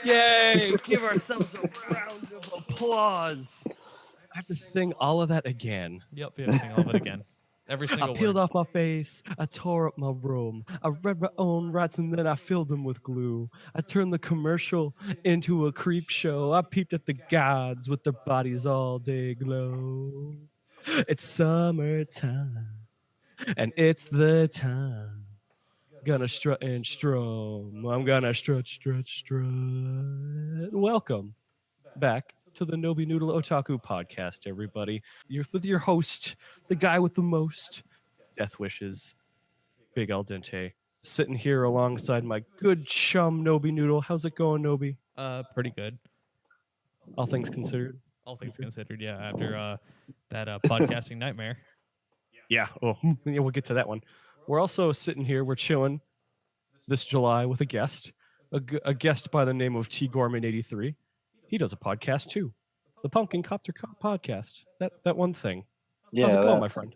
Yay! Give ourselves a round of applause. I have to sing all of that again. Yep, you have to sing all of it again. Every single I peeled word. off my face, I tore up my room, I read my own rights and then I filled them with glue. I turned the commercial into a creep show. I peeped at the gods with their bodies all day glow. It's summertime, and it's the time. Gonna strut and strum. I'm gonna strut. Welcome back to the NobiNoodle O-Talk-U Podcast, everybody. You're with your host, the guy with the most death wishes, Big Al Dente, sitting here alongside my good chum, NobiNoodle. How's it going, Nobi? Pretty good. All things considered. All things considered, yeah. After that podcasting nightmare. Yeah. Oh, yeah, we'll get to that one. We're also sitting here. We're chilling this July with a guest, a guest by the name of T. Gorman 83. He does a podcast too, the Pumpkin Copter Podcast. That one thing. Yeah, how's it going, my friend?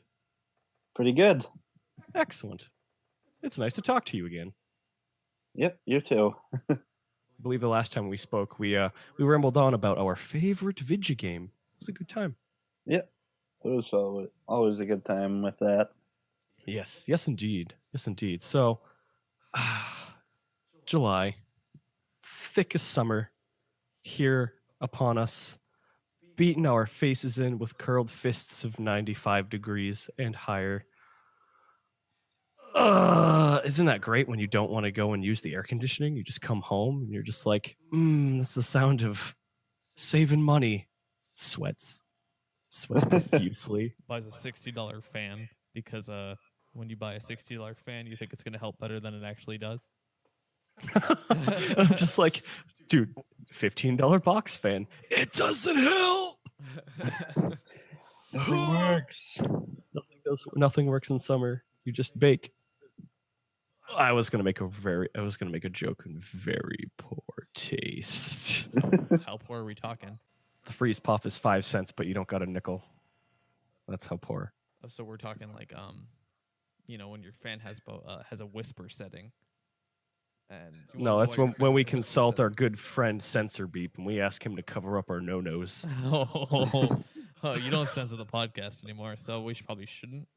Pretty good. Excellent. It's nice to talk to you again. Yep, you too. I believe the last time we spoke, we rambled on about our favorite video game. It was a good time. Yep, it was always a good time with that. Yes, indeed. So, July, thick as summer, here upon us, beating our faces in with curled fists of 95 degrees and higher. Isn't that great when you don't want to go and use the air conditioning? You just come home and you're just like, that's the sound of saving money. Sweats profusely. Buys a $60 fan because when you buy a $60 fan, you think it's going to help better than it actually does. I'm just like, dude, $15 box fan. It doesn't help. Nothing works. Nothing works in summer. You just bake. I was gonna make a joke in very poor taste. How poor are we talking? The freeze puff is 5 cents, but you don't got a nickel. That's how poor. So we're talking like when your fan has a whisper setting. And no, that's when we consult our good friend Censor Beep and we ask him to cover up our no-nos. Oh, you don't censor the podcast anymore, so we probably shouldn't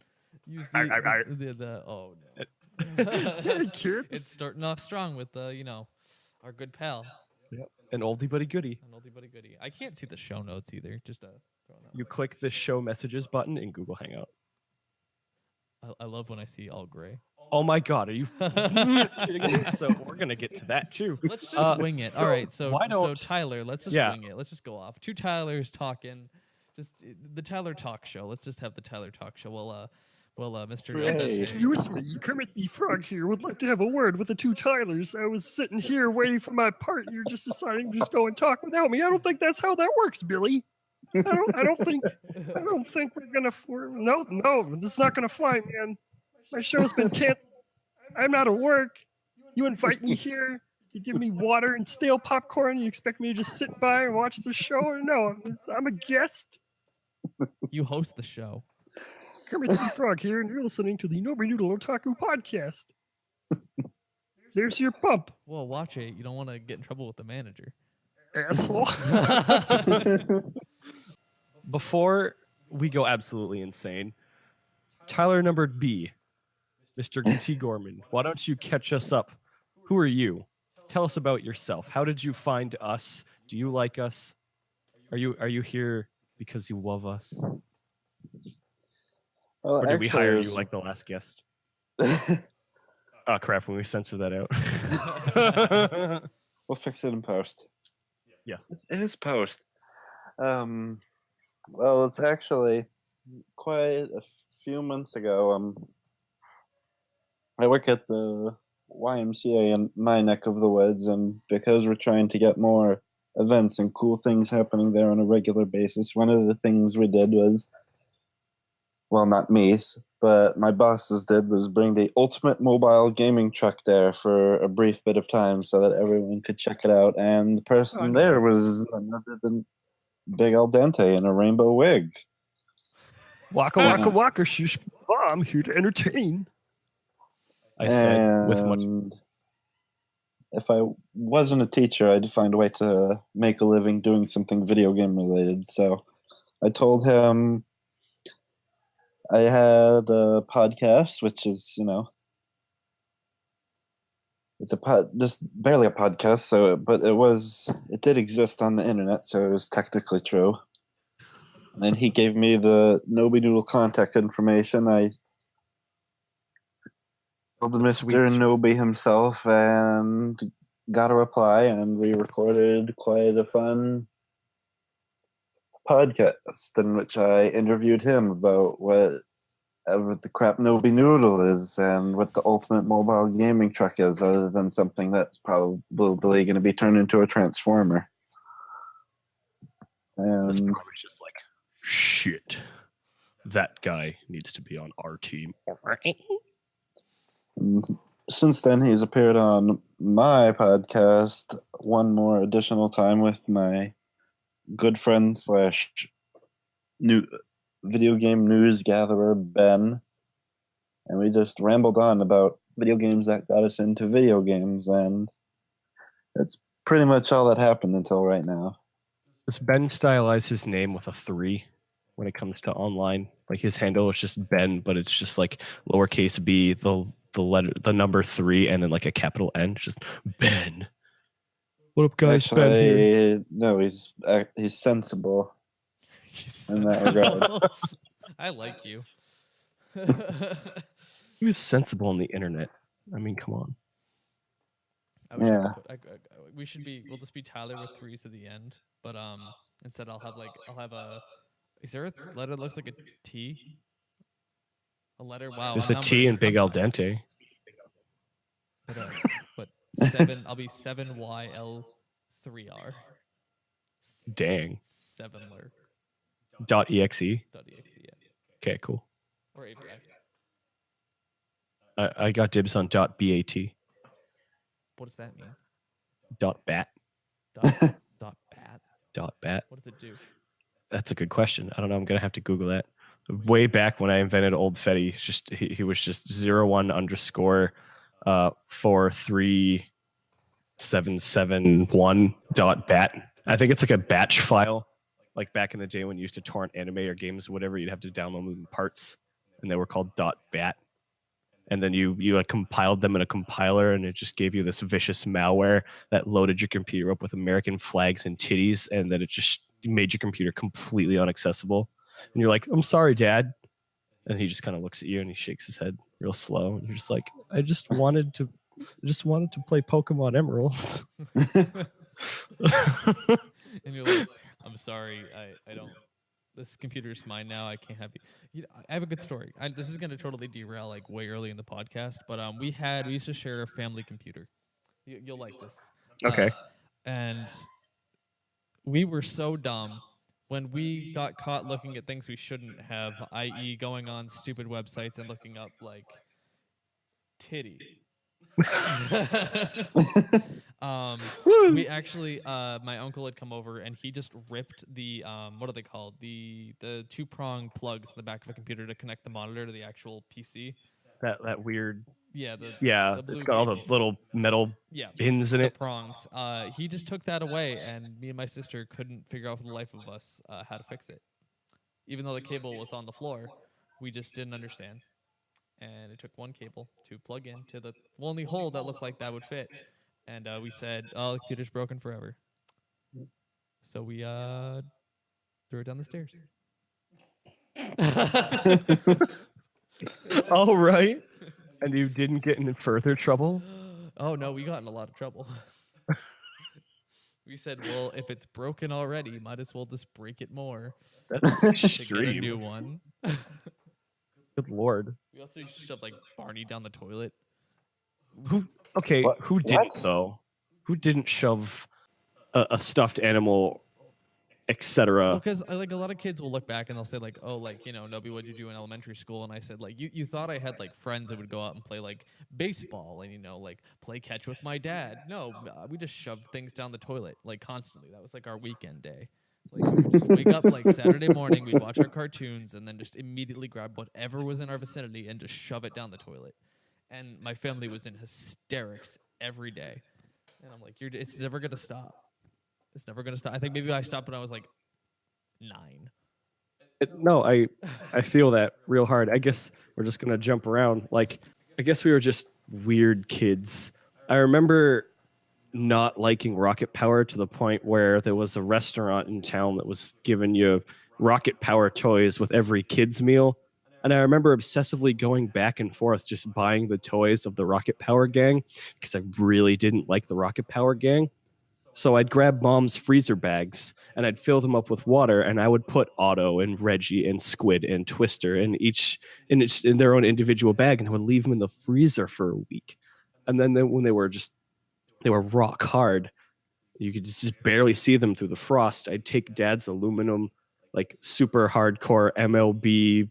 use the oh no. It's starting off strong with our good pal. Yep. An oldie but a goodie. I can't see the show notes either. Just you click the show messages button in Google Hangout. I love when I see all gray. Oh my God, are you kidding me? So we're gonna get to that too. Let's just wing it. All right, so Tyler, let's just yeah. wing it. Let's just go off. Two Tylers talking. Just the Tyler Talk Show. Let's just have the Tyler Talk Show. Well, Mr. Excuse me, Kermit the Frog here would like to have a word with the two Tylers. I was sitting here waiting for my part. You're just deciding to just go and talk without me. I don't think that's how that works, Billy. I don't think we're gonna. No, this is not gonna fly, man. My show's been canceled. I'm out of work. You invite me here. You give me water and stale popcorn. You expect me to just sit by and watch the show? Or no, I'm a guest. You host the show. Kermit the Frog here, and you're listening to the NobiNoodle O-Talk-U Podcast. There's your pump. Well, watch it. You don't want to get in trouble with the manager. Asshole. Before we go absolutely insane, Tyler number B, Mr. T. Gorman, why don't you catch us up? Who are you? Tell us about yourself. How did you find us? Do you like us? Are you here because you love us? Well, or did we hire you like the last guest? Oh, crap, when we censor that out. We'll fix it in post. Yes. It is post. Well, it's actually quite a few months ago. I work at the YMCA in my neck of the woods, and because we're trying to get more events and cool things happening there on a regular basis, one of the things we did was, well, not me, but my bosses did, was bring the ultimate mobile gaming truck there for a brief bit of time so that everyone could check it out. And the person there was none other than Big Al Dente in a rainbow wig. Waka waka waka, shush. I'm here to entertain. I said with much. if I wasn't a teacher, I'd find a way to make a living doing something video game related. So I told him I had a podcast, which is, it's just barely a podcast. So, but it did exist on the internet, so it was technically true. And he gave me the NobiNoodle contact information. I called Mr. Nobi himself and got a reply, and we recorded quite a fun podcast in which I interviewed him about whatever the crap NobiNoodle is and what the ultimate mobile gaming truck is, other than something that's probably going to be turned into a transformer. And this probably just like, shit, that guy needs to be on our team. Since then, he's appeared on my podcast one more additional time with my good friend / new video game news gatherer, Ben. And we just rambled on about video games that got us into video games. And that's pretty much all that happened until right now. Does Ben stylize his name with a 3 when it comes to online? Like his handle is just Ben, but it's just like lowercase b, the number 3, and then like a capital N. Just Ben. What up, guys? Actually, Ben here. No, he's sensible in that regard. I like you. He was sensible on the internet. I mean, come on. Yeah. We'll just be Tyler with 3s at the end, but instead I'll have a. Is there a letter that looks like a T? A letter. Wow. There's a T in Big Al Dente. But 7. I'll be 7YL3R. Dang. 7ler. .exe. Yeah. Okay, cool. Or API. I got dibs on .bat. What does that mean? .bat. Dot bat. .bat. What does it do? That's a good question. I don't know. I'm gonna have to Google that. Way back when I invented Old Fetty, he was just 01_43771.bat. I think it's like a batch file. Like back in the day when you used to torrent anime or games or whatever, you'd have to download them in parts, and they were called .bat. And then you like compiled them in a compiler, and it just gave you this vicious malware that loaded your computer up with American flags and titties, and then it just made your computer completely inaccessible. And you're like, "I'm sorry, Dad," and he just kind of looks at you and he shakes his head real slow, and you're just like, "I just wanted to play Pokemon Emeralds." And you're like, "I'm sorry, I don't. This computer's mine now. I can't have you." I have a good story. This is gonna totally derail like way early in the podcast, but we used to share a family computer. You'll like this. Okay. And we were so dumb when we got caught looking at things we shouldn't have, i.e., going on stupid websites and looking up like titty. We actually, my uncle had come over and he just ripped the what are they called? The 2-prong plugs in the back of a computer to connect the monitor to the actual PC. That weird. Yeah, it's got all the little metal pins in it. Prongs. He just took that away, and me and my sister couldn't figure out for the life of us how to fix it. Even though the cable was on the floor, we just didn't understand. And it took one cable to plug in to the only hole that looked like that would fit. And we said, "Oh, the computer's broken forever." So we threw it down the stairs. All right. And you didn't get in further trouble? Oh, no, we got in a lot of trouble. We said, well, if it's broken already, might as well just break it more. That's extreme. To get a new one. Good Lord. We also used to shove, like, Barney down the toilet. Who didn't, though? Who didn't shove a stuffed animal, etc.? Well, because like a lot of kids will look back and they'll say like, "Oh, like, Nobi, what'd you do in elementary school?" And I said like, "You thought I had like friends that would go out and play like baseball and like play catch with my dad? No, we just shoved things down the toilet like constantly. That was like our weekend day. Like we would just wake up like Saturday morning, we'd watch our cartoons and then just immediately grab whatever was in our vicinity and just shove it down the toilet. And my family was in hysterics every day. And I'm like, it's never gonna stop. It's never gonna stop. I think maybe I stopped when I was like 9. No, I feel that real hard. I guess we're just gonna jump around. Like, I guess we were just weird kids. I remember not liking rocket power to the point where there was a restaurant in town that was giving you rocket power toys with every kid's meal. And I remember obsessively going back and forth just buying the toys of the rocket power gang because I really didn't like the rocket power gang. So I'd grab mom's freezer bags and I'd fill them up with water, and I would put Otto and Reggie and Squid and Twister in their own individual bag, and I would leave them in the freezer for a week. And then when they were rock hard, you could just barely see them through the frost. I'd take Dad's aluminum, like super hardcore MLB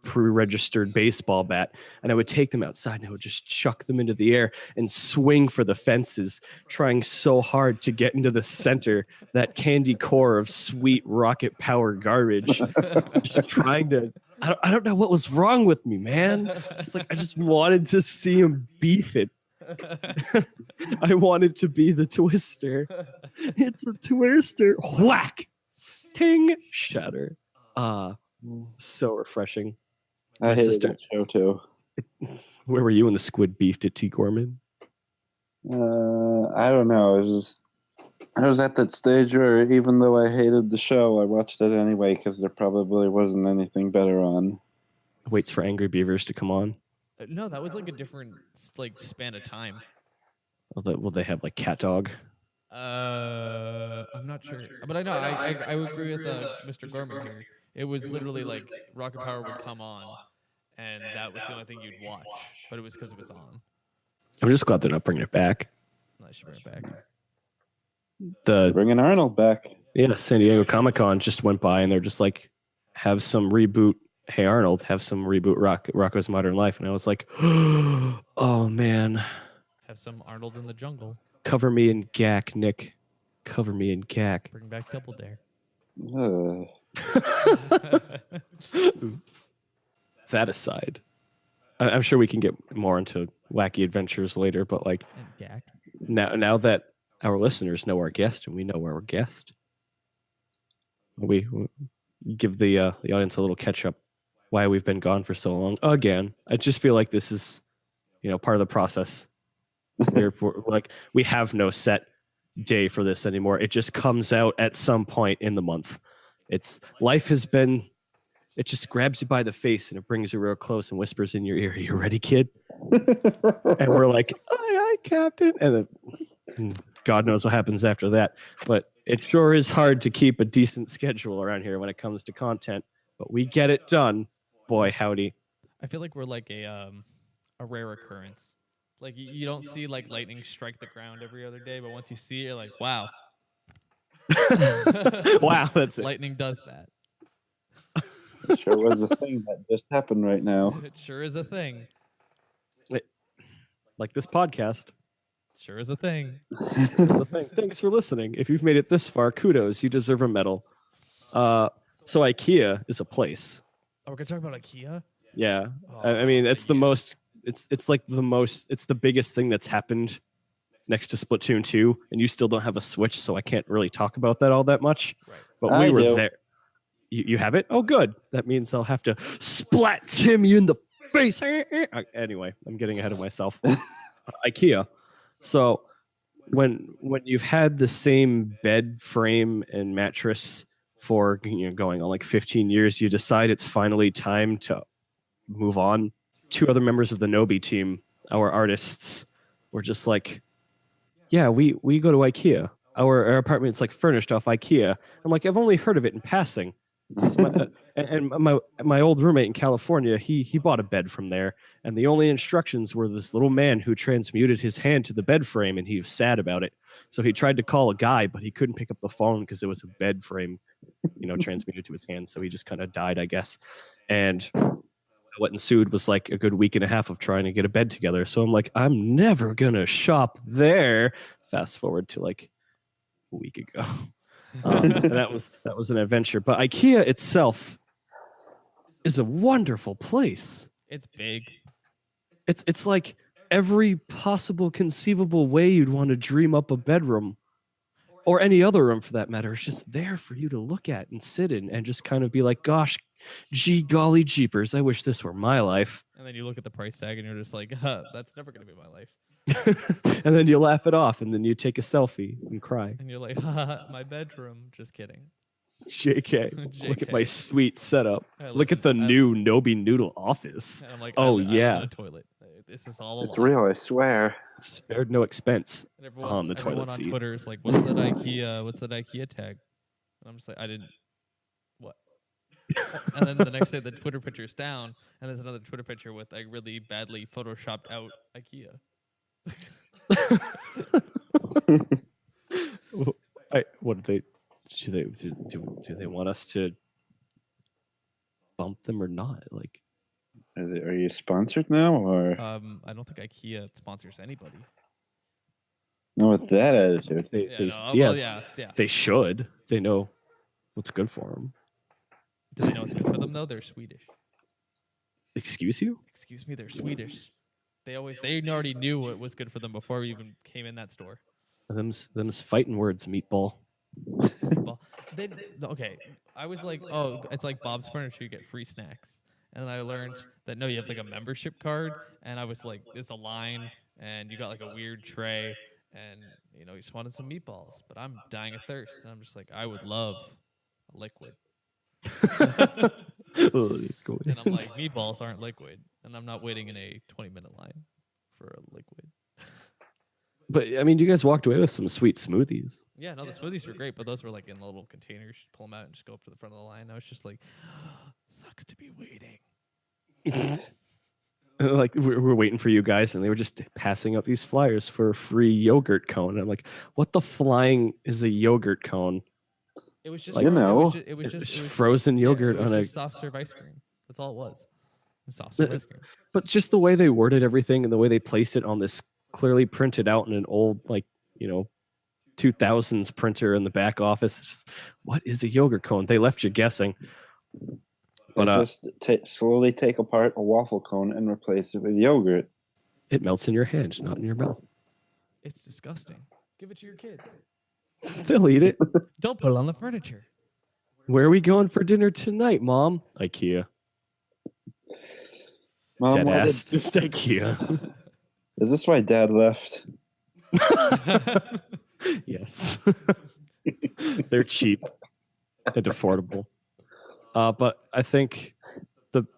pre-registered baseball bat, and I would take them outside and I would just chuck them into the air and swing for the fences, trying so hard to get into the center, that candy core of sweet rocket power garbage. Just trying to, I don't know what was wrong with me, man. I just wanted to see him beef it. I wanted to be the Twister. It's a Twister. Whack! Ting! Shatter. So refreshing. I hated that show too. Where were you when the squid beefed at T. Gorman? I don't know. I was at that stage where even though I hated the show, I watched it anyway because there probably wasn't anything better on. Waits for Angry Beavers to come on. No, that was like a different span of time. Will they have like Cat Dog? I'm not sure, but I know I would agree with Mr. Gorman here. It was literally like Rocket Power would come on, and that was the only thing you'd watch. But it was because it was on. I'm just glad they're not bringing it back. No, they should bring it back. Bringing Arnold back. Yeah, San Diego Comic-Con just went by, and they're just like, have some reboot. Hey Arnold, have some reboot Rocko's Modern Life, and I was like, oh man. Have some Arnold in the Jungle. Cover me in gack, Nick. Cover me in gack. Bring back Double Dare. Oops. That aside, I'm sure we can get more into wacky adventures later, but like now that our listeners know our guest and we know our guest, we give the audience a little catch up why we've been gone for so long. Again, I just feel like this is part of the process. we're like, we have no set day for this anymore. It just comes out at some point in the month. Life has been, it just grabs you by the face and it brings you real close and whispers in your ear, "You ready, kid?" And we're like, "Aye, aye, Captain." And then God knows what happens after that. But it sure is hard to keep a decent schedule around here when it comes to content. But we get it done. Boy, howdy. I feel like we're like a rare occurrence. Like you don't see like lightning strike the ground every other day, but once you see it, you're like, wow. Wow, that's it. Lightning does that. It sure was a thing that just happened right now. It sure is a thing. Like this podcast. Sure is a thing. It's a thing. Thanks for listening. If you've made it this far, kudos. You deserve a medal. So IKEA is a place. Oh, we're gonna talk about IKEA? Yeah. I mean, it's the most. It's like the most. It's the biggest thing that's happened next to Splatoon 2, and you still don't have a Switch, so I can't really talk about that all that much. Right. But we were there. You have it? Oh, good. That means I'll have to splat Tim you in the face. Anyway, I'm getting ahead of myself. IKEA. So when you've had the same bed frame and mattress for going on like 15 years, you decide it's finally time to move on. 2 other members of the Nobi team, our artists, were just like, yeah, we go to IKEA. Our apartment's like furnished off IKEA. I'm like, I've only heard of it in passing. My old roommate in California, he bought a bed from there, and the only instructions were this little man who transmuted his hand to the bed frame, and he was sad about it. So he tried to call a guy, but he couldn't pick up the phone because it was a bed frame, transmuted to his hand. So he just kind of died, I guess. And what ensued was like a good week and a half of trying to get a bed together. So I'm like, I'm never gonna shop there. Fast forward to like a week ago. And that was an adventure. But IKEA itself is a wonderful place. It's big. It's like every possible conceivable way you'd want to dream up a bedroom or any other room for that matter is just there for you to look at and sit in and just kind of be like, gosh, gee golly jeepers, I wish this were my life. And then you look at the price tag and you're just like, that's never going to be my life. And then you laugh it off and then you take a selfie and cry. And you're like, my bedroom. Just kidding. JK. Look at my sweet setup. Look at the new NobiNoodle office. And I'm like, oh, I'm yeah. a toilet. This is all It's real, I swear. Spared no expense on the everyone toilet on seat. Twitter is like, what's that IKEA tag? And I'm just like, I didn't. What? And then the next day, the Twitter picture is down, and there's another Twitter picture with a really badly photoshopped out IKEA. What do they want us to bump them or not? Like, are you sponsored now, or? I don't think IKEA sponsors anybody. No, with that attitude. They should. They know what's good for them. Do they know what's good for them though? They're Swedish. Excuse you? Excuse me, they're Swedish. They already knew what was good for them before we even came in that store. Them's fighting words, meatball. Okay, I was like, oh, it's like Bob's Furniture, you get free snacks. And then I learned that no, you have like a membership card, and I was like, there's a line, and you got like a weird tray, and you just wanted some meatballs, but I'm dying of thirst, and I'm just like, I would love a liquid. And I'm like, meatballs aren't liquid, and I'm not waiting in a 20-minute line for a liquid. But I mean, you guys walked away with some sweet smoothies. Yeah, no, the smoothies were great, but those were like in little containers. Pull them out and just go up to the front of the line. I was just like, sucks to be waiting. Like we're waiting for you guys, and they were just passing out these flyers for a free yogurt cone. And I'm like, what the flying is a yogurt cone? It was just, like, it was just frozen yogurt on a soft serve ice cream. That's all it was. Soft serve ice cream. But just the way they worded everything and the way they placed it on this clearly printed out in an old 2000s printer in the back office. Just, what is a yogurt cone? They left you guessing. But just slowly take apart a waffle cone and replace it with yogurt. It melts in your hand, not in your mouth. It's disgusting. Give it to your kids. They'll eat it. Don't put it on the furniture. Where are we going for dinner tonight, Mom? IKEA. Mom, Deadass. Just IKEA. Is this why Dad left? Yes. They're cheap and affordable. But I think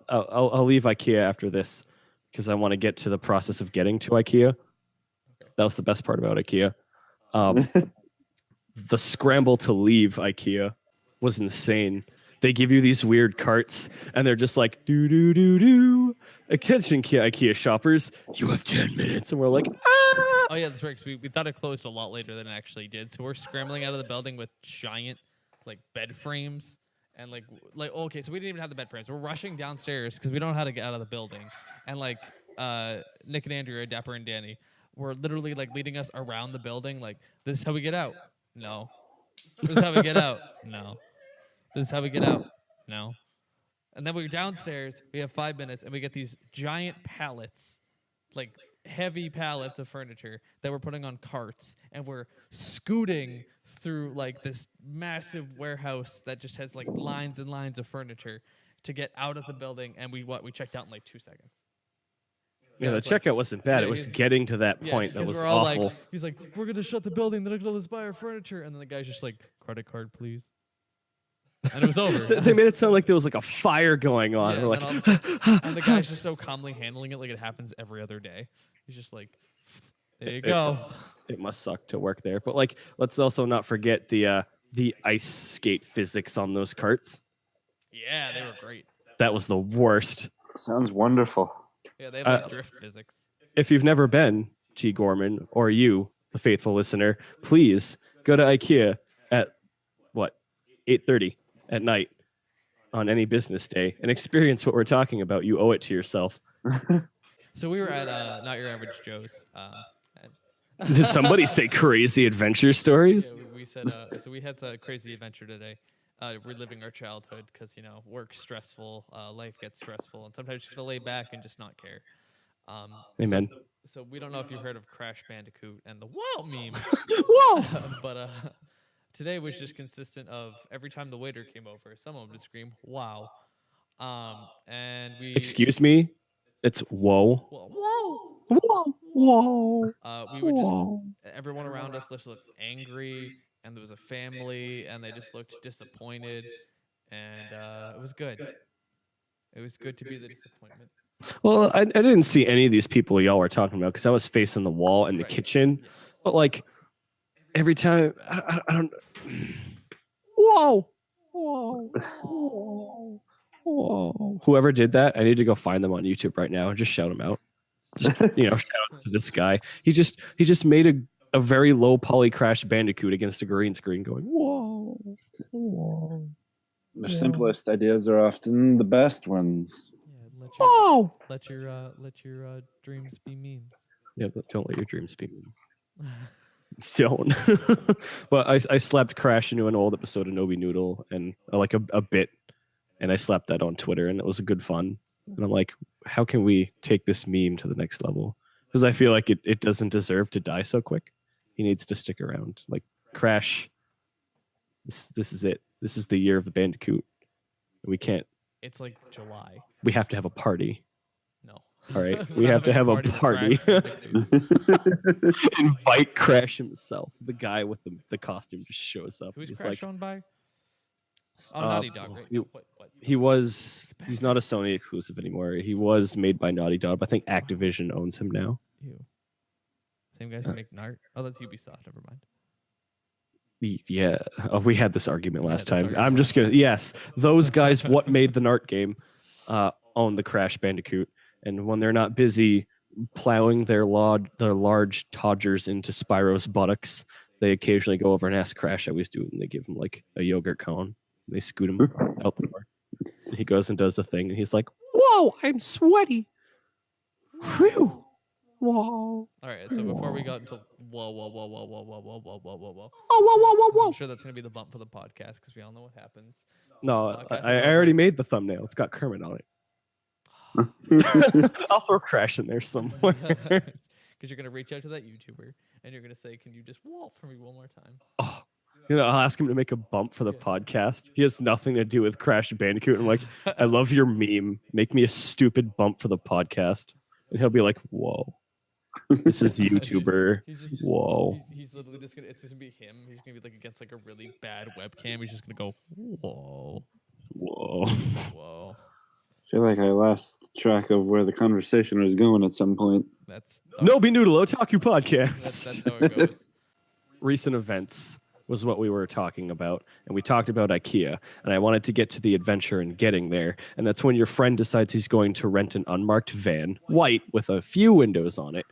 I'll leave IKEA after this because I want to get to the process of getting to IKEA. That was the best part about IKEA. The scramble to leave IKEA was insane. They give you these weird carts, and they're just like, do. Attention, IKEA shoppers, you have 10 minutes. And we're like, ah! Oh, yeah, that's right. We thought it closed a lot later than it actually did. So we're scrambling out of the building with giant, bed frames. And, okay, so we didn't even have the bed frames. We're rushing downstairs because we don't know how to get out of the building. And, Nick and Andrew, Dapper and Danny, were literally, leading us around the building. This is how we get out. No. This is how we get out. No. This is how we get out. No. And then we're downstairs. We have 5 minutes, and we get these giant pallets, heavy pallets of furniture that we're putting on carts, and we're scooting through this massive warehouse that just has lines and lines of furniture to get out of the building. And we checked out in 2 seconds. Yeah, the checkout wasn't bad. It was getting to that point that was awful. He's like, we're going to shut the building. They're going to buy our furniture. And then the guy's just like, credit card, please. And it was over. They made it sound like there was a fire going on. Yeah, we're and the guy's just so calmly handling it like it happens every other day. He's just like, there you go. It must suck to work there. But let's also not forget the ice skate physics on those carts. Yeah, they were great. That was the worst. Sounds wonderful. Yeah, they have drift physics. If you've never been to Gorman, or you, the faithful listener, please go to IKEA at 8:30 at night on any business day and experience what we're talking about. You owe it to yourself. So we were at Not Your Average Joe's. Did somebody say crazy adventure stories? Yeah, we said so. We had a crazy adventure today. Reliving our childhood because work's stressful, life gets stressful, and sometimes you have to lay back and just not care. Amen. So we don't know if you've heard of Crash Bandicoot and the "Whoa" meme. Whoa! But today was just consistent of every time the waiter came over, someone would scream "Wow." And we. Excuse me. It's whoa. Whoa. Whoa. Whoa. We would just. Everyone around us just looked angry, and there was a family, and they just looked disappointed, and it was good. It was good to be the disappointment. Well, I didn't see any of these people y'all were talking about because I was facing the wall in the kitchen. Yeah. But like every time, I don't. Whoa! Whoa! Whoa! Whoa! Whoever did that, I need to go find them on YouTube right now and just shout them out. Just, shout out to this guy. He just made a very low poly Crash Bandicoot against a green screen, going whoa, whoa. The simplest ideas are often the best ones. Let your dreams be memes. Yeah, but don't let your dreams be memes. Don't. But I slapped Crash into an old episode of NobiNoodle and like a bit, and I slapped that on Twitter, and it was a good fun. And I'm like, how can we take this meme to the next level? Because I feel like it doesn't deserve to die so quick. He needs to stick around. Like Crash, this is it. This is the year of the Bandicoot. We can't. It's like July. We have to have a party. No. All right. We have to have a party. Invite Crash himself. The guy with the costume just shows up. Who's He's Crash owned by? Oh, Naughty Dog, right? He's not a Sony exclusive anymore. He was made by Naughty Dog, but I think Activision owns him now. Ew. Same guys who make Nart. Oh, that's Ubisoft. Never mind. Yeah, we had this argument last time. I'm just gonna those guys. What made the Nart game? Own the Crash Bandicoot, and when they're not busy plowing their large Todgers into Spyro's buttocks, they occasionally go over and ask Crash how he's doing. And they give him like a yogurt cone. They scoot him out the door. And he goes and does the thing, and he's like, "Whoa, I'm sweaty." Whew. Whoa. All right, so before we got into whoa, I'm sure that's gonna be the bump for the podcast because we all know what happens. No, I already made the thumbnail. It's got Kermit on it. I'll throw Crash in there somewhere. Because you're gonna reach out to that YouTuber and you're gonna say, "Can you just wall for me one more time?" Oh, I'll ask him to make a bump for the podcast. He has nothing to do with Crash Bandicoot. I'm like, I love your meme. Make me a stupid bump for the podcast, and he'll be like, "Whoa." This is YouTuber. Whoa. He's literally just gonna. It's just gonna be him. He's gonna be like against like a really bad webcam. He's just gonna go whoa. I feel like I lost track of where the conversation was going at some point. That's NobiNoodle O-Talk-U Podcast. That's how it goes. Recent events was what we were talking about, and we talked about IKEA, and I wanted to get to the adventure in getting there, and that's when your friend decides he's going to rent an unmarked van, white, with a few windows on it,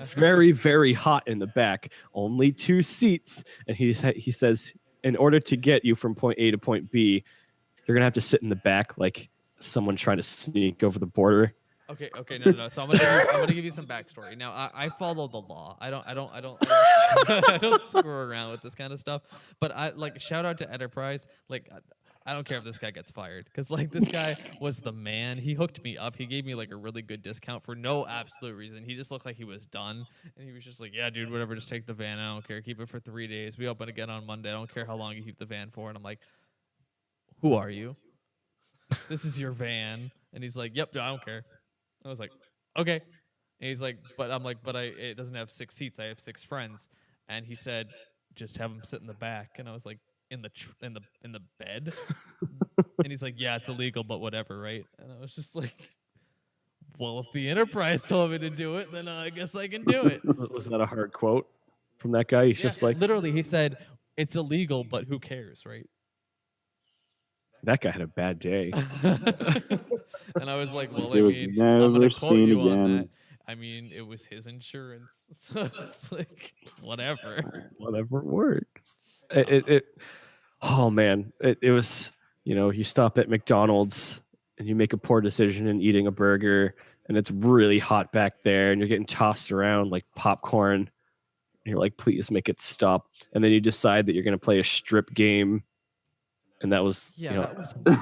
very, very hot in the back, only 2 seats, and he says, in order to get you from point A to point B, you're going to have to sit in the back like someone trying to sneak over the border. Okay, no. So I'm gonna give you some backstory. Now, I follow the law. I don't I don't screw around with this kind of stuff. But I like shout out to Enterprise. Like, I don't care if this guy gets fired because like this guy was the man. He hooked me up. He gave me like a really good discount for no absolute reason. He just looked like he was done, and he was just like, "Yeah, dude, whatever. Just take the van. I don't care. Keep it for 3 days. We open again on Monday. I don't care how long you keep the van for." And I'm like, "Who are you? This is your van." And he's like, "Yep, I don't care." I was like, okay. And he's like, but I'm like, but it doesn't have 6 seats. I have 6 friends. And he said, just have them sit in the back. And I was like, in the bed. And he's like, yeah, it's illegal, but whatever, right? And I was just like, well, if the Enterprise told me to do it, then I guess I can do it. Was that a hard quote from that guy? He's just like, literally, he said, it's illegal, but who cares, right? That guy had a bad day. And I was like, well, I mean, I'm going to quote you on that. I mean, it was his insurance. So it's like, whatever. Whatever works. Oh, man. It was, you stop at McDonald's and you make a poor decision in eating a burger and it's really hot back there and you're getting tossed around like popcorn. And you're like, please make it stop. And then you decide that you're going to play a strip game. And that was, that was weird.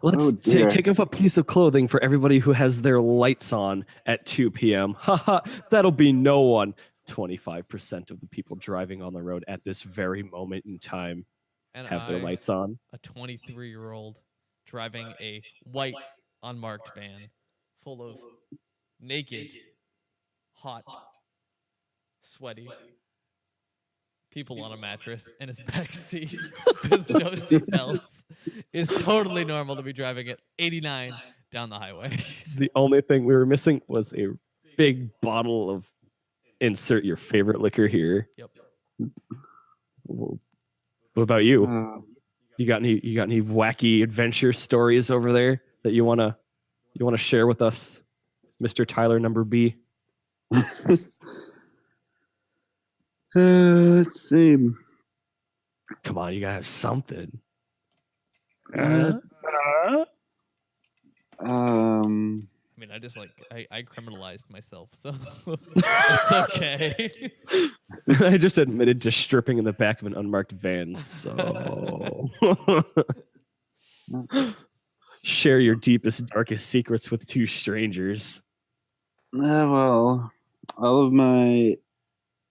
Let's take up a piece of clothing for everybody who has their lights on at 2 p.m. Haha, that'll be no one. 25% of the people driving on the road at this very moment in time have their lights on. A 23-year-old driving a white unmarked van full of naked, hot, sweaty people on a mattress in his back seat with no seatbelts is totally normal to be driving at 89 down the highway. The only thing we were missing was a big bottle of insert your favorite liquor here. Yep. What about you? You got any wacky adventure stories over there that you wanna share with us, Mr. Tyler Number B? Let's see. Come on, you gotta have something. I mean, I just I criminalized myself, so it's okay. I just admitted to stripping in the back of an unmarked van, so share your deepest, darkest secrets with two strangers. Well, all of my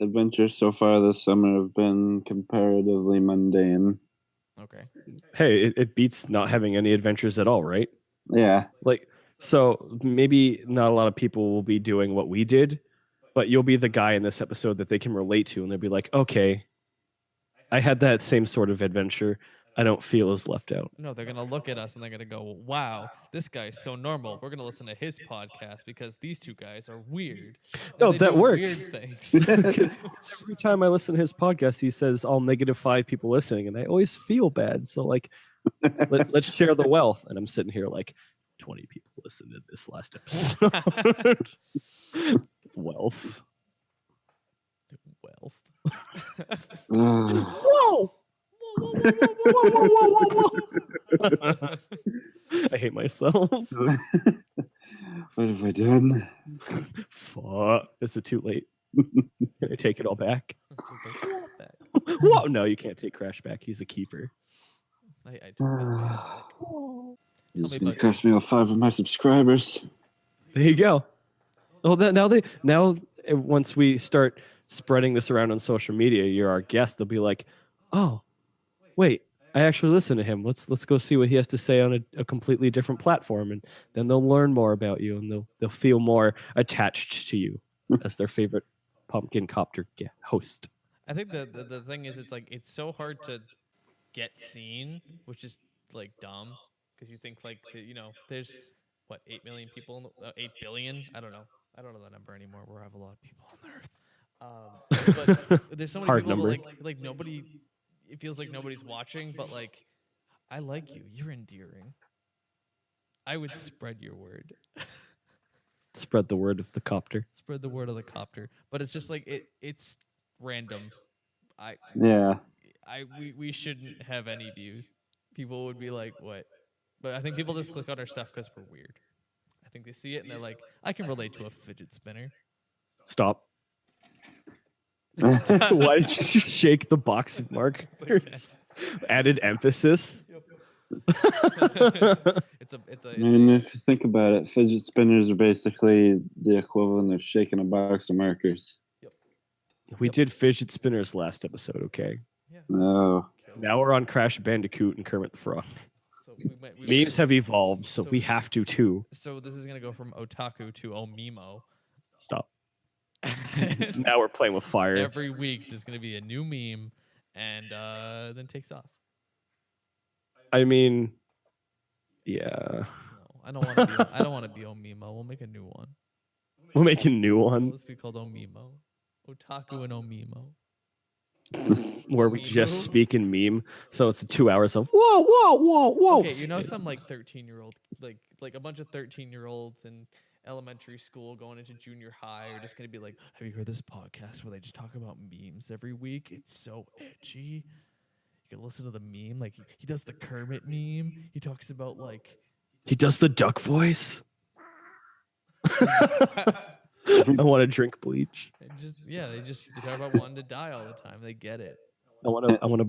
adventures so far this summer have been comparatively mundane. Okay. Hey, it beats not having any adventures at all, right? Yeah. So maybe not a lot of people will be doing what we did, but you'll be the guy in this episode that they can relate to, and they'll be like, okay, I had that same sort of adventure. I don't feel as left out. No, they're going to look at us and they're going to go, wow, this guy's so normal. We're going to listen to his podcast because these two guys are weird. No, that works. Weird things. Every time I listen to his podcast, he says all -5 people listening, and I always feel bad. So let's share the wealth. And I'm sitting here like, 20 people listened to this last episode. Wealth. Whoa! I hate myself. What have I done? Fuck. Is it too late? Can I take it all back? Whoa! No, you can't take Crash back. He's a keeper. It's gonna cost me all 5 of my subscribers. There you go. Oh, now once we start spreading this around on social media, you're our guest. They'll be like, oh, wait, I actually listen to him. Let's go see what he has to say on a completely different platform, and then they'll learn more about you, and they'll feel more attached to you as their favorite Pumpkin Copter host. I think the thing is, it's so hard to get seen, which is dumb. Because you think there's 8 million people, 8 billion. I don't know the number anymore. We have a lot of people on Earth. But there's so many people number. Like nobody. It feels like nobody's watching, but I like you. You're endearing. I would spread your word. Spread the word of the copter. Spread the word of the copter. But it's just it's random. We shouldn't have any views. People would be like, what? But I think people just click on our stuff because we're weird. I think they see it and they're like, I can relate to a fidget spinner. Stop. Why did you just shake the box of markers? Added emphasis. It's a. I mean, if you think about it, fidget spinners are basically the equivalent of shaking a box of markers. Yep. We did fidget spinners last episode, okay? Yeah. No. Now we're on Crash Bandicoot and Kermit the Frog. So memes have evolved, so we have to too. So this is gonna go from otaku to omimo. Stop. Now we're playing with fire. Every week there's gonna be a new meme, and then takes off. I mean, yeah. No, I don't want to be omimo. We'll make a new one. We'll make a new one. Let's be called omimo. Otaku and omimo. Where we just speak in meme, so it's 2 hours of whoa. Okay, some 13-year-old, like a bunch of 13-year-olds in elementary school going into junior high are just gonna be like, have you heard this podcast where they just talk about memes every week? It's so edgy. You can listen to the meme, he does the Kermit meme. He talks about he does the duck voice. I want to drink bleach. They talk about wanting to die all the time. They get it. I want a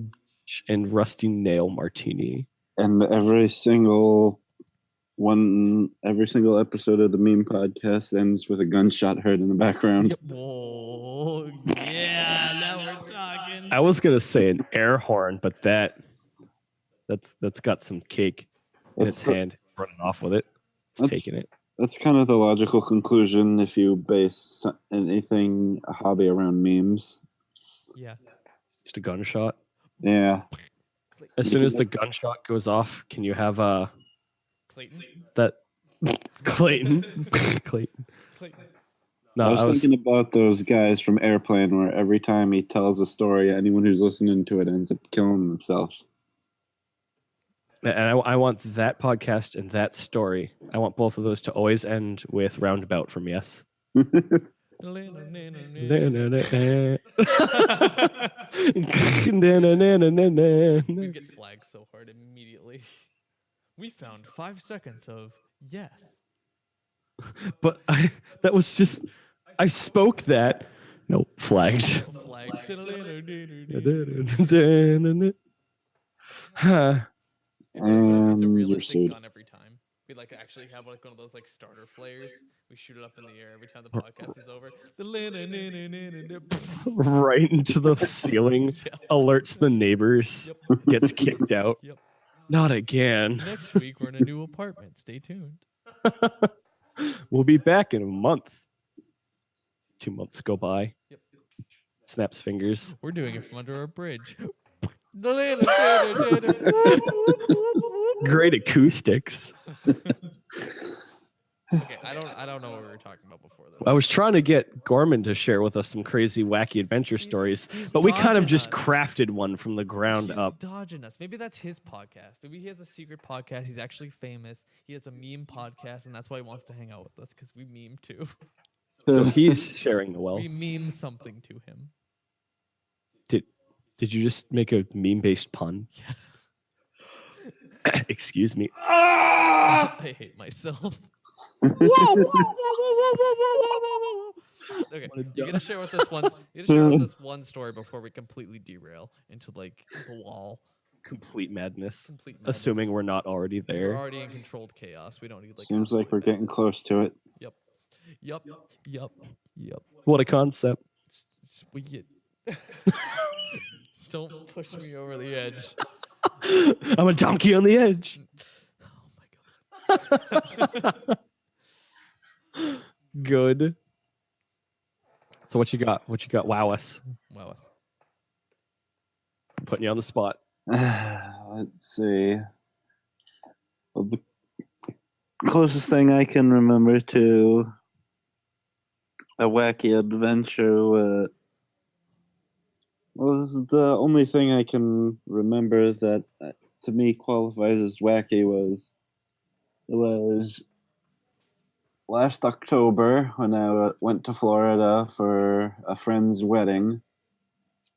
and rusty nail martini. And every single episode of the meme podcast ends with a gunshot heard in the background. Oh, yeah, now we're talking. I was gonna say an air horn, but that's got some cake in its hand, running off with it. It's taking it. That's kind of the logical conclusion if you base anything, a hobby around memes. Yeah. Just a gunshot. Yeah. As soon as the gunshot goes off, can you have Clayton? That Clayton? Clayton. No, I was thinking about those guys from Airplane where every time he tells a story, anyone who's listening to it ends up killing themselves. And I want that podcast and that story. I want both of those to always end with roundabout from Yes. We get flagged so hard immediately. We found 5 seconds of yes. But that was just, I spoke that. Nope, flagged. Huh. It's a realistic gun every time. We like actually have like one of those like starter flares. We shoot it up in the air every time the podcast is over. Right into the ceiling. Yeah. Alerts the neighbors. Yep. Gets kicked out. Yep. Not again. Next week we're in a new apartment. Stay tuned. We'll be back in a month. 2 months go by. Yep. Snaps fingers. We're doing it from under our bridge. Great acoustics. Okay, I don't know what we were talking about before this. I was trying to get Gorman to share with us some crazy, wacky adventure stories, but we kind of just crafted one from the ground up. Dodging us. Maybe that's his podcast. Maybe he has a secret podcast. He's actually famous. He has a meme podcast, and that's why he wants to hang out with us because we meme too. So he's sharing the wealth. We meme something to him. Did you just make a meme-based pun? Yeah. Excuse me. I hate myself. Okay, you're gonna share with us one. You're gonna share with us one story before we completely derail into like the wall. Complete madness. Complete madness. Assuming we're not already there. We're already in controlled chaos. We don't need like. Seems like we're getting close to it. Yep. What a concept. We get. Don't push me over the edge. I'm a donkey on the edge. Oh my god. Good. So what you got? Wow us. Wow us. I'm putting you on the spot. Let's see. Well, the closest thing I can remember to a wacky adventure was the only thing I can remember that to me qualifies as wacky was last October when I went to Florida for a friend's wedding.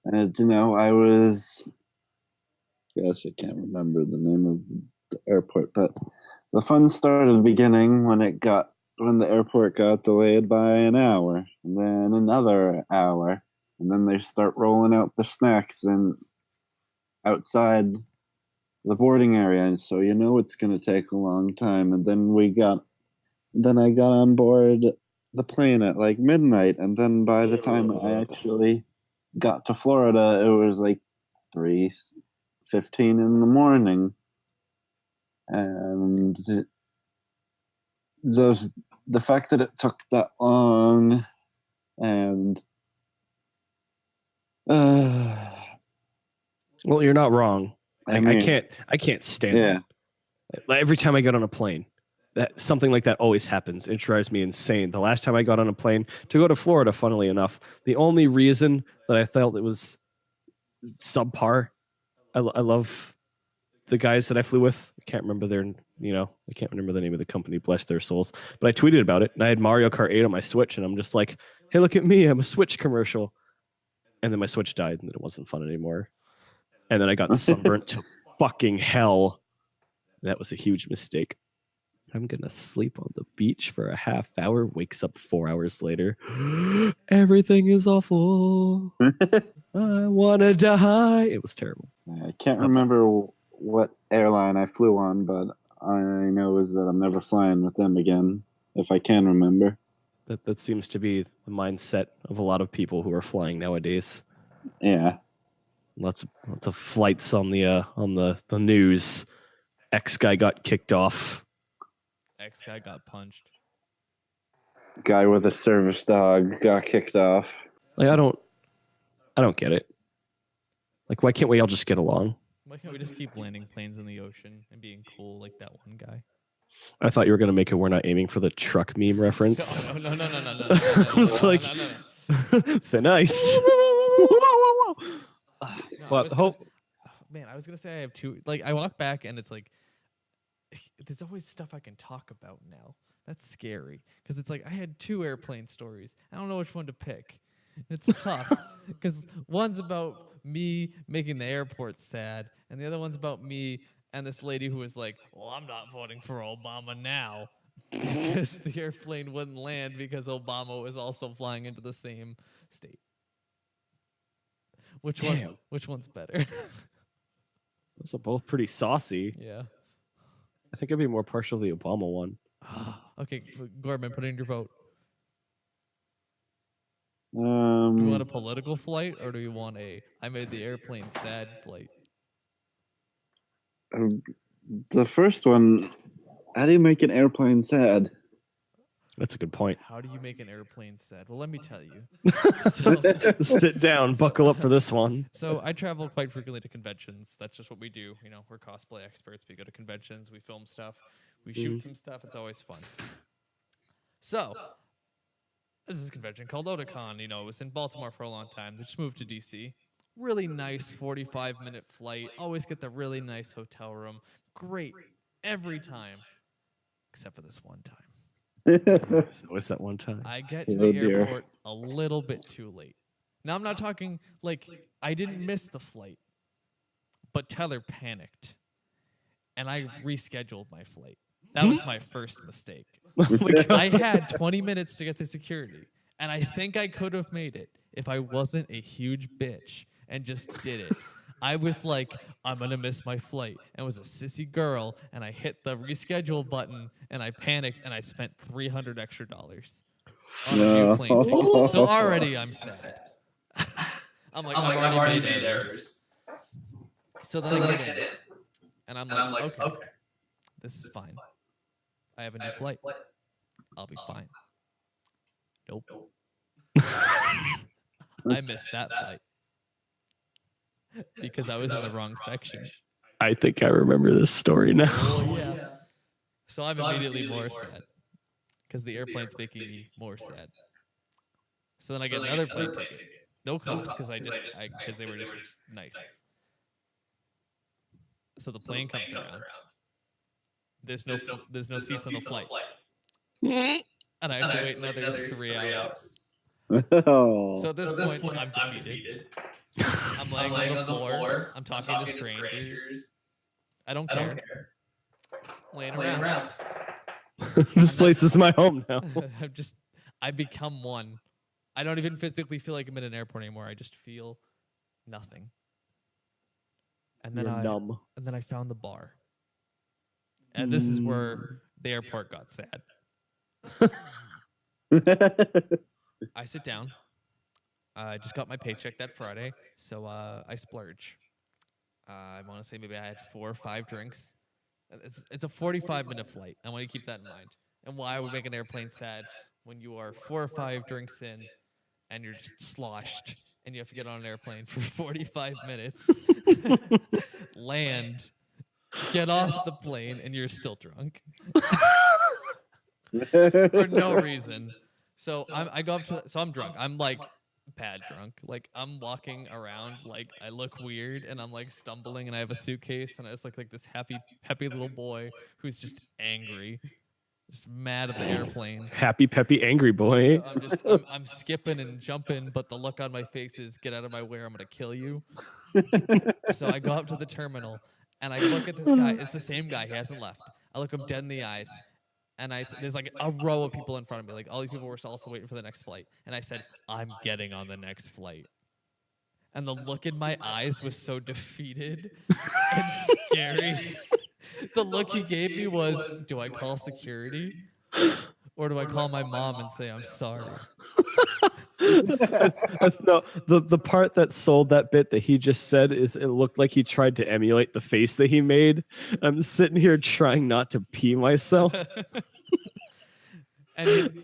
And, I was... Gosh, I can't remember the name of the airport, but the fun started beginning when the airport got delayed by an hour, and then another hour, and then they start rolling out the snacks and outside the boarding area, and so it's going to take a long time. And then I got on board the plane at like midnight, and then by the time I actually got to Florida, it was like 3:15 in the morning, and the fact that it took that long, and well, you're not wrong. I can't stand it. Like, every time I get on a plane, that something like that always happens. It drives me insane. The last time I got on a plane to go to Florida, funnily enough, the only reason that I felt it was subpar, I love the guys that I flew with. I can't remember I can't remember the name of the company, bless their souls. But I tweeted about it, and I had Mario Kart 8 on my Switch, and I'm just like, hey, look at me, I'm a Switch commercial. And then my Switch died, and it wasn't fun anymore. And then I got sunburnt to fucking hell. That was a huge mistake. I'm gonna sleep on the beach for a half hour, wakes up 4 hours later. Everything is awful. I wanna die. It was terrible. I can't remember what airline I flew on, but I know is that I'm never flying with them again, if I can remember. That seems to be the mindset of a lot of people who are flying nowadays. Yeah. Lots of flights on the news. X guy got kicked off. X guy got punched. Guy with a service dog got kicked off. Like I don't get it. Like why can't we all just get along? Why can't we just keep landing planes in the ocean and being cool like that one guy? I thought you were gonna make a "we're not aiming for the truck" meme reference. No. I was like, thin ice. Man, I was gonna say I have two. Like I walk back and it's like, there's always stuff I can talk about now. That's scary because it's like I had 2 airplane stories. I don't know which one to pick. It's tough because one's about me making the airport sad, and the other one's about me and this lady who was like, "Well, I'm not voting for Obama now," because the airplane wouldn't land because Obama was also flying into the same state. Which one's better? Those are both pretty saucy. Yeah. I think I'd be more partial to the Obama one. Okay, Gorman, put in your vote. Do Do you want a political flight or do you want a I made the airplane sad flight? The first one, how do you make an airplane sad? That's a good point. How do you make an airplane sad? Well, let me tell you. Sit down, buckle up for this one. So I travel quite frequently to conventions. That's just what we do. You know, we're cosplay experts. We go to conventions. We film stuff. We shoot some stuff. It's always fun. So this is a convention called Otakon. You know, it was in Baltimore for a long time. They just moved to DC. Really nice 45-minute flight. Always get the really nice hotel room. Great every time, except for this one time. So what's that one time? I get to the airport a little bit too late. Now, I'm not talking like I didn't miss the flight, but Tyler panicked, and I rescheduled my flight. That was my first mistake. I had 20 minutes to get through security, and I think I could have made it if I wasn't a huge bitch and just did it. I was like, I'm going to miss my flight. And it was a sissy girl, and I hit the reschedule button, and I panicked, and I spent $300 extra on a new plane ticket. So already I'm sad. I'm like, I've already made errors. So then I get in, and I'm like, okay, this is fine. I have a new flight. I'll be fine. Nope. I missed that flight. Because I was in the wrong section. I think I remember this story now. Oh, yeah. So I'm immediately more sad. Because the airplane's making me more sad. So then I get another plane ticket. No cost, because they were just nice. So the plane comes around. There's no seats on the flight. And I have to wait another 3 hours. So at this point, I'm defeated. I'm laying on the floor. I'm talking to strangers. I don't care. Laying around. This place is my home now. I become one. I don't even physically feel like I'm in an airport anymore. I just feel nothing. And then numb. And then I found the bar. And this is where the airport got sad. I sit down. I just got my paycheck that Friday, so I splurge. I want to say maybe I had 4 or 5 drinks. It's a 45-minute flight. I want you to keep that in mind. And why would make an airplane sad when you are 4 or 5 drinks in and you're just sloshed and you have to get on an airplane for 45 minutes, land, get off the plane, and you're still drunk for no reason. So I go up to, so I'm drunk. I'm like bad drunk. Like I'm walking around like I look weird and I'm like stumbling and I have a suitcase and I just look like this happy little boy who's just angry, just mad at the airplane. Happy, peppy, angry boy. I'm skipping and jumping, but the look on my face is get out of my way or I'm gonna kill you. So I go up to the terminal and I look at this guy. It's the same guy. He hasn't left. I look him dead in the eyes. And there's like a row of people in front of me. Like all these people were also waiting for the next flight. And I said, I'm getting on the next flight. And the look in my eyes was so defeated and scary. The look he gave me was, do I call security? Or do I call my mom and say I'm sorry? No, the part that sold that bit that he just said is it looked like he tried to emulate the face that he made. I'm sitting here trying not to pee myself. And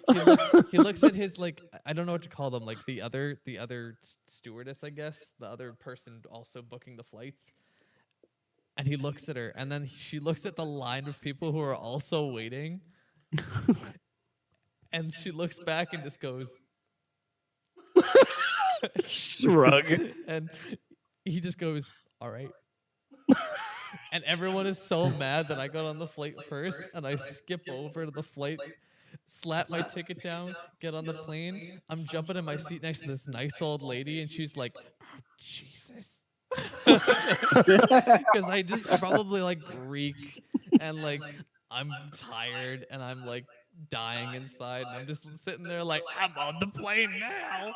he looks at his, like, I don't know what to call them, like the other stewardess, I guess, the other person also booking the flights. And he looks at her, and then she looks at the line of people who are also waiting. And she looks back and just goes, shrug. And he just goes, all right. And everyone is so mad that I got on the flight first, and I skip over to the flight, slap my ticket down, get on the plane. I'm jumping in my seat next to this nice old lady, and she's like, oh, Jesus. Because I just probably like reek, and like I'm tired, and I'm like dying inside, and I'm just sitting there like, I'm on the plane now.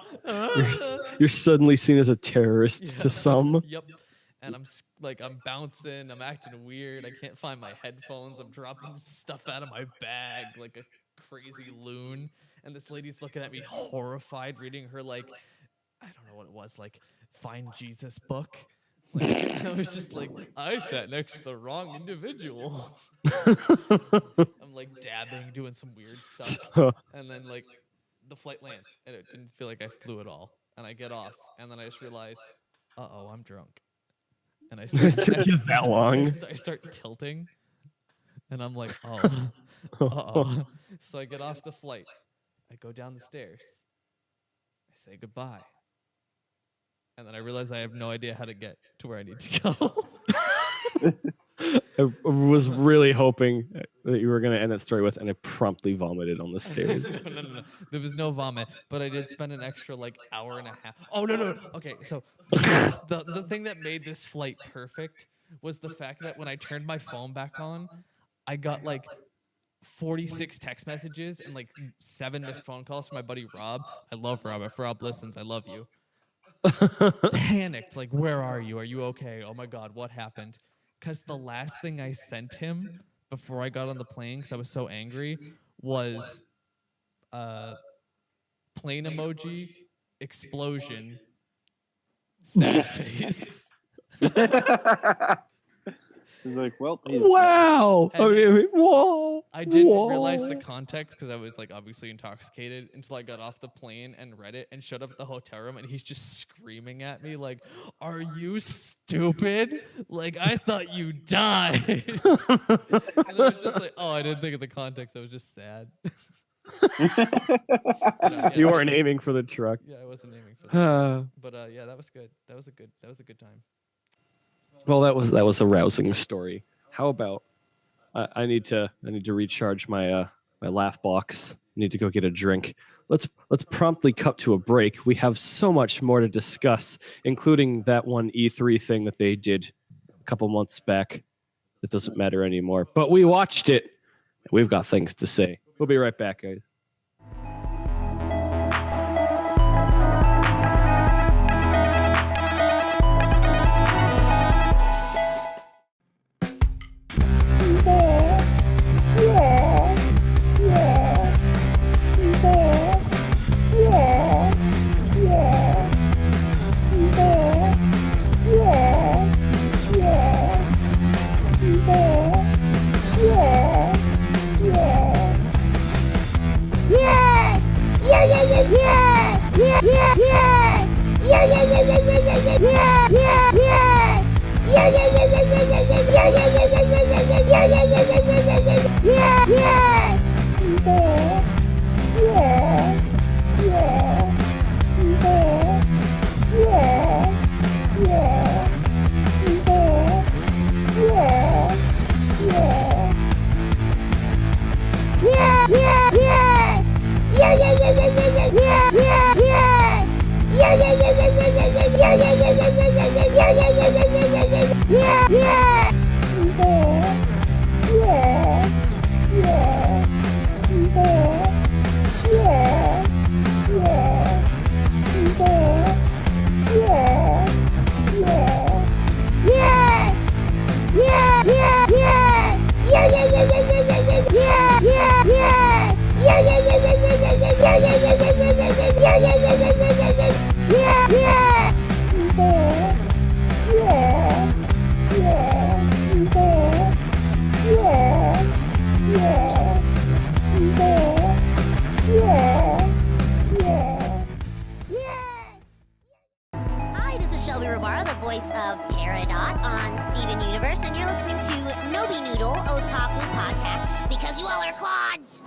You're suddenly seen as a terrorist to some. Yep. And I'm bouncing, I'm acting weird, I can't find my headphones, I'm dropping stuff out of my bag like a crazy loon. And this lady's looking at me horrified, reading her, like, I don't know what it was, like, Find Jesus book. Like, I was just like, I sat next to the wrong individual. I'm like dabbing, doing some weird stuff. And then like the flight lands, and it didn't feel like I flew at all. And I get off, and then I just realize, uh-oh, I'm drunk. And I start, that long. I start tilting, and I'm like, oh, uh-oh. So I get off the flight. I go down the stairs. I say goodbye. And then I realize I have no idea how to get to where I need to go. I was really hoping that you were going to end that story with, and I promptly vomited on the stairs. No. There was no vomit, but I did spend an extra like hour and a half. Oh, no. Okay, so the thing that made this flight perfect was the fact that when I turned my phone back on, I got like 46 text messages and like 7 missed phone calls from my buddy Rob. I love Rob. If Rob listens, I love you. Panicked, like, where are you? Are you okay? Oh my God, what happened? Because the last thing I sent him before I got on the plane, because I was so angry, was plane emoji, explosion, sad face. He's like, well, wow. Whoa. I didn't realize the context because I was like obviously intoxicated until I got off the plane and read it and showed up at the hotel room, and he's just screaming at me like, are you stupid? Like, I thought you died. And I was just like, oh, I didn't think of the context. I was just sad. You weren't aiming for the truck. Yeah, I wasn't aiming for that. But yeah, that was good. That was a good time. Well, that was a rousing story. How about I need to recharge my my laugh box. I need to go get a drink. Let's promptly cut to a break. We have so much more to discuss, including that one E3 thing that they did a couple months back. That doesn't matter anymore. But we watched it. We've got things to say. We'll be right back, guys. Yeah. Hi, this is Shelby Rabara, the voice of Peridot on Steven Universe, and you're listening to NobiNoodle O-Talk-U Podcast because you all are clods.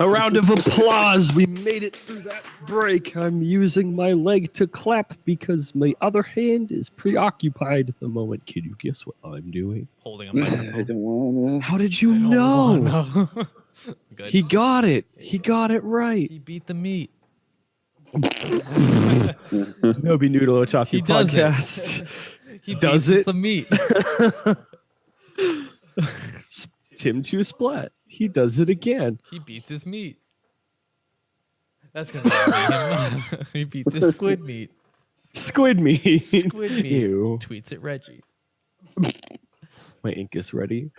A round of applause. We made it through that break. I'm using my leg to clap because my other hand is preoccupied at the moment. Can you guess what I'm doing? Holding a microphone. I don't want to. How did you know? No. Good. He got it. He got it right. He beat the meat. NobiNoodle O-Talk-U He does Podcast. He Does beats it? the meat. Tim 2 Splat. He does it again. He beats his meat. That's gonna be him. He beats his squid meat. Squid meat. Squid meat. Ew. Tweets at Reggie. My ink is ready.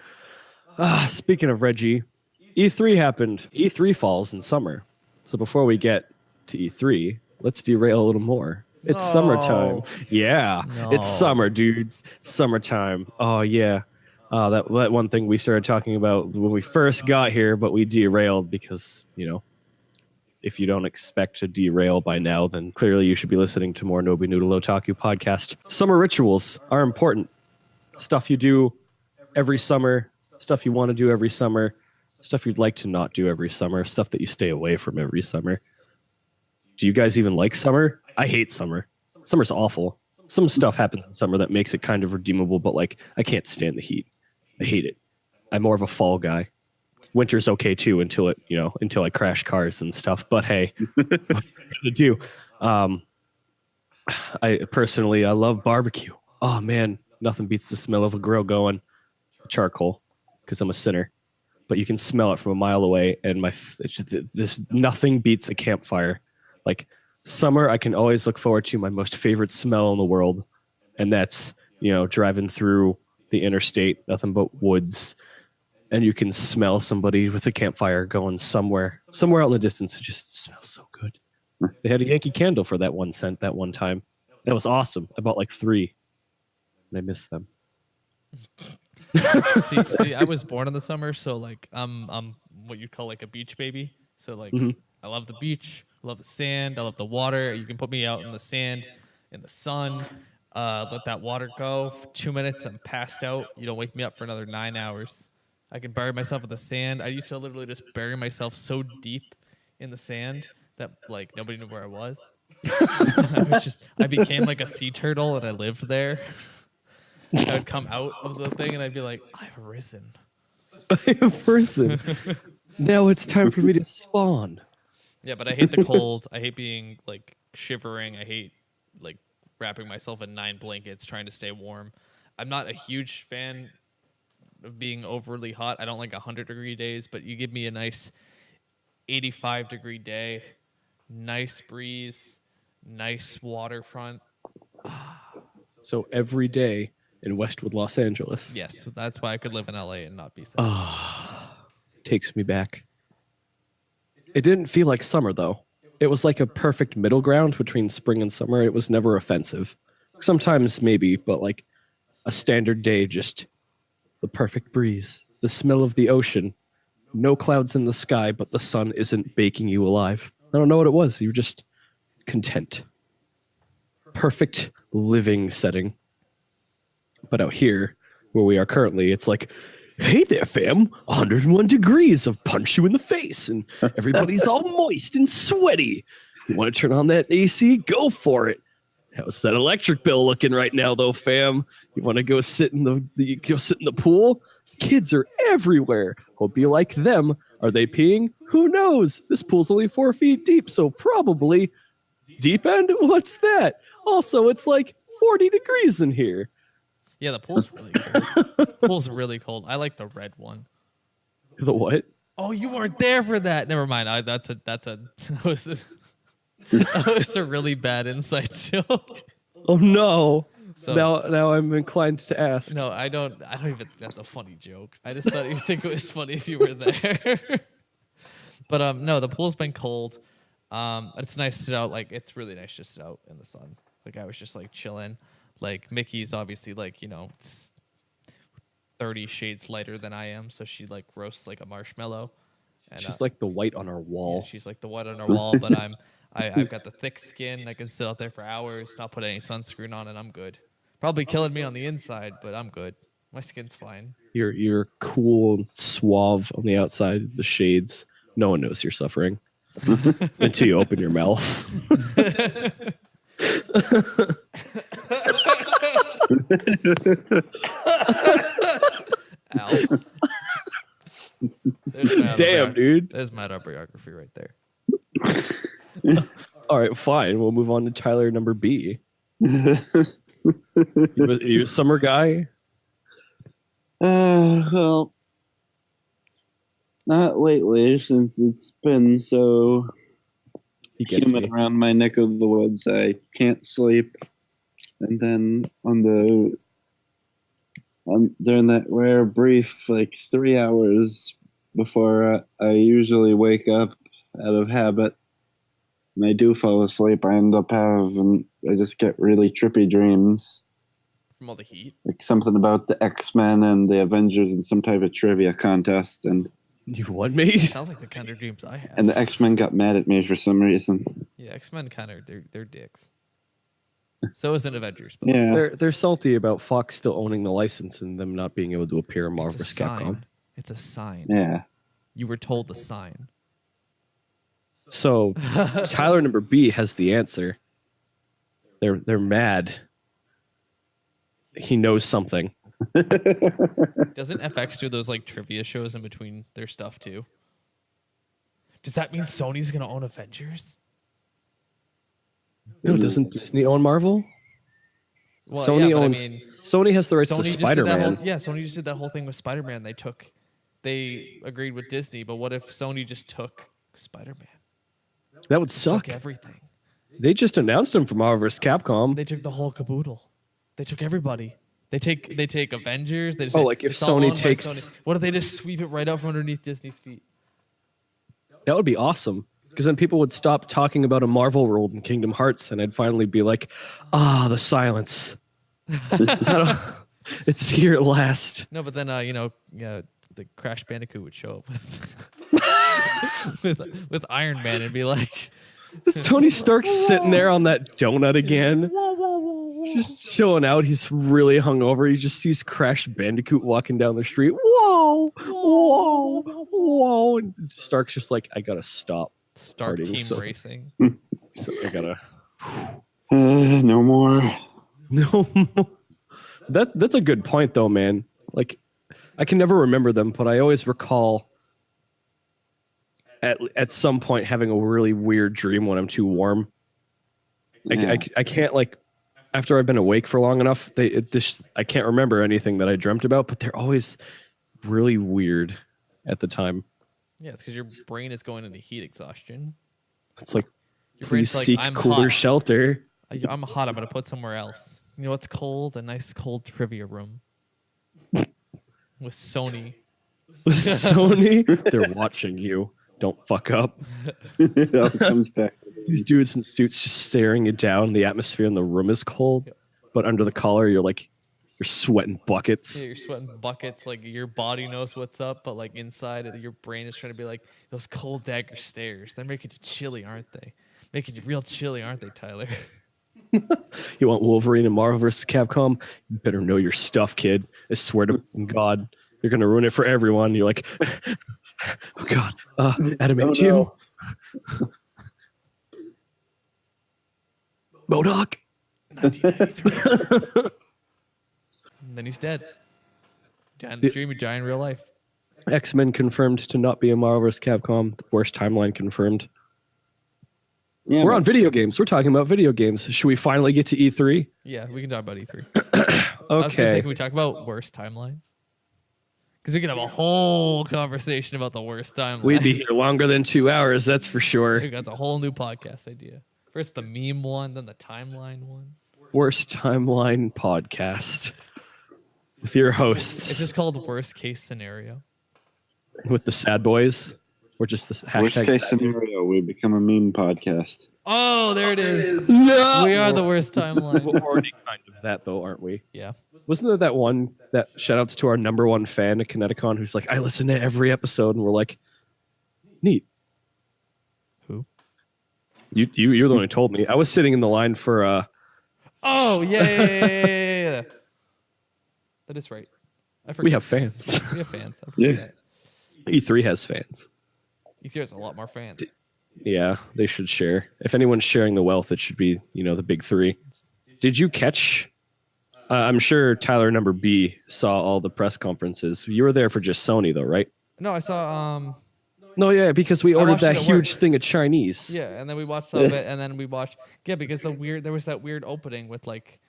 Speaking of Reggie, E3 happened. E3 falls in summer. So before we get to E3, let's derail a little more. It's summertime. Yeah, it's summer, dudes. Summertime. Oh, yeah. That one thing we started talking about when we first got here, but we derailed because, you know, if you don't expect to derail by now, then clearly you should be listening to more NobiNoodle O-Talk-U Podcast. Summer rituals are important. Stuff you do every summer, stuff you want to do every summer, stuff you'd like to not do every summer, stuff that you stay away from every summer. Do you guys even like summer? I hate summer. Summer's awful. Some stuff happens in summer that makes it kind of redeemable, but like I can't stand the heat. I hate it. I'm more of a fall guy. Winter's okay too until I crash cars and stuff. But hey, what to do? I love barbecue. Oh man, nothing beats the smell of a grill going. Charcoal, because I'm a sinner. But you can smell it from a mile away, and nothing beats a campfire. Like summer, I can always look forward to my most favorite smell in the world, and that's driving through the interstate, nothing but woods, and you can smell somebody with a campfire going somewhere out in the distance. It just smells so good. They had a Yankee Candle for that 1 cent that one time. That was awesome. I bought like 3, and I missed them. see, I was born in the summer, so like I'm what you call like a beach baby. So like I love the beach, I love the sand, I love the water. You can put me out in the sand, in the sun. Let that water go for 2 minutes. I'm passed out. You don't wake me up for another 9 hours. I can bury myself in the sand. I used to literally just bury myself so deep in the sand that like nobody knew where I was. I became like a sea turtle and I lived there. I would come out of the thing and I'd be like, I've risen. I have risen. Now it's time for me to spawn. Yeah, but I hate the cold. I hate being like shivering. I hate like wrapping myself in 9 blankets trying to stay warm. I'm not a huge fan of being overly hot. I don't like 100-degree days, but you give me a nice 85-degree day, nice breeze, nice waterfront. So every day in Westwood, Los Angeles. Yes, that's why I could live in LA and not be sad. Takes me back. It didn't feel like summer, though. It was like a perfect middle ground between spring and summer. It was never offensive. Sometimes maybe, but like a standard day, just the perfect breeze, the smell of the ocean, no clouds in the sky, but the sun isn't baking you alive. I don't know what it was. You were just content. Perfect living setting. But out here, where we are currently, it's like, hey there, fam, 101 degrees of punch you in the face, and everybody's all moist and sweaty. You want to turn on that AC? Go for it. How's that electric bill looking right now, though, fam? You want to go sit in the pool? Kids are everywhere. Hope you like them. Are they peeing? Who knows? This pool's only 4 feet deep, so probably deep end. What's that? Also, it's like 40 degrees in here. Yeah, the pool's really cold. Pool's really cold. I like the red one. The what? Oh, you weren't there for that. Never mind. That was a really bad inside joke. Oh no. So, now I'm inclined to ask. No, I don't even think that's a funny joke. I just thought you'd think it was funny if you were there. But no, the pool's been cold. It's nice to sit out. Like, it's really nice just sit out in the sun. Like, I was just like chilling. Like, Mickey's obviously like, 30 shades lighter than I am, so she like roasts like a marshmallow. And, she's like the white on our wall. Yeah, she's like the white on our wall, but I've got the thick skin. I can sit out there for hours, not put any sunscreen on, and I'm good. Probably killing me on the inside, but I'm good. My skin's fine. You're cool and suave on the outside. The shades. No one knows you're suffering until you open your mouth. Ow. Damn, dude. There's my autobiography right there. All right, fine. We'll move on to Tyler number B. You a summer guy? Well, not lately, since it's been so humid around my neck of the woods. I can't sleep. And then during that rare brief, like 3 hours before I usually wake up out of habit, and I do fall asleep, I just get really trippy dreams. From all the heat? Like something about the X-Men and the Avengers in some type of trivia contest. And you what, mate? Sounds like the kind of dreams I have. And the X-Men got mad at me for some reason. Yeah, X-Men they're dicks. So is an Avengers. But yeah, they're salty about Fox still owning the license and them not being able to appear in Marvel vs. Capcom. It's a sign. Yeah. You were told the sign. So Tyler number B has the answer. They're mad. He knows something. Doesn't FX do those like trivia shows in between their stuff too? Does that mean Sony's gonna own Avengers? No, doesn't Disney own Marvel? Well, Sony yeah, owns. Sony has the rights to Spider-Man. Sony just did that whole thing with Spider-Man. They agreed with Disney, but what if Sony just took Spider-Man? That would suck. Took everything. They just announced him for Marvel vs. Capcom. They took the whole caboodle. They took everybody. They take Avengers. They just like if Sony takes. Sony. What if they just sweep it right out from underneath Disney's feet? That would be awesome. Because then people would stop talking about a Marvel world in Kingdom Hearts, and I'd finally be like, the silence. It's here at last. No, but then, the Crash Bandicoot would show up with Iron Man and be like... Tony Stark's sitting there on that donut again. Just chilling out. He's really hungover. He just sees Crash Bandicoot walking down the street. Whoa! Whoa! Whoa! And Stark's just like, I gotta stop. Start team racing. So I gotta. No more. No more. That's a good point, though, man. Like, I can never remember them, but I always recall at some point having a really weird dream when I'm too warm. Yeah. I can't, like, after I've been awake for long enough, I can't remember anything that I dreamt about, but they're always really weird at the time. Yeah, it's because your brain is going into heat exhaustion. It's like, your please seek I'm cooler hot. shelter. I'm hot. I'm going to put somewhere else. You know what's cold? A nice cold trivia room. With Sony. With Sony? They're watching you. Don't fuck up. It all comes back. These dudes in suits just staring you down. The atmosphere in the room is cold. But under the collar, you're sweating buckets. Yeah, you're sweating buckets. Like, your body knows what's up, but like inside, your brain is trying to be like, those cold dagger stares. They're making you chilly, aren't they? Making you real chilly, aren't they, Tyler? You want Wolverine and Marvel vs. Capcom? You better know your stuff, kid. I swear to God, you're going to ruin it for everyone. You're like, oh God, adamantium. MODOK. 1993. And then he's dead. Dying the dream, dying in real life. X-Men confirmed to not be a Marvel vs. Capcom. The worst timeline confirmed. Yeah, we're on video games. We're talking about video games. Should we finally get to E3? Yeah, we can talk about E3. Okay. I was gonna say, can we talk about worst timelines? Because we could have a whole conversation about the worst timeline. We'd be here longer than 2 hours, that's for sure. We got the whole new podcast idea. First the meme one, then the timeline one. Worst timeline podcast. With your hosts. It's just called worst case scenario. With the sad boys. Or just the Worst hashtag. case scenario, we become a meme podcast. Oh, there it is. No! We are the worst timeline. We're already kind of that, though, aren't we? Yeah. Wasn't there that one that shout outs to our number one fan at Kineticon who's like, I listen to every episode, and we're like, neat. Who? You're the one who told me. I was sitting in the line for Oh, yeah. That is right. I forget. We have fans. We have fans. I forget that. E3 has fans. E3 has a lot more fans. Yeah, they should share. If anyone's sharing the wealth, it should be, the big three. Did you catch? I'm sure Tyler number B saw all the press conferences. You were there for just Sony, though, right? No, I saw. No, yeah, because we ordered that watched it at huge work. thing of Chinese. Yeah, and then we watched some of it, and then we watched. Yeah, because there was that weird opening with like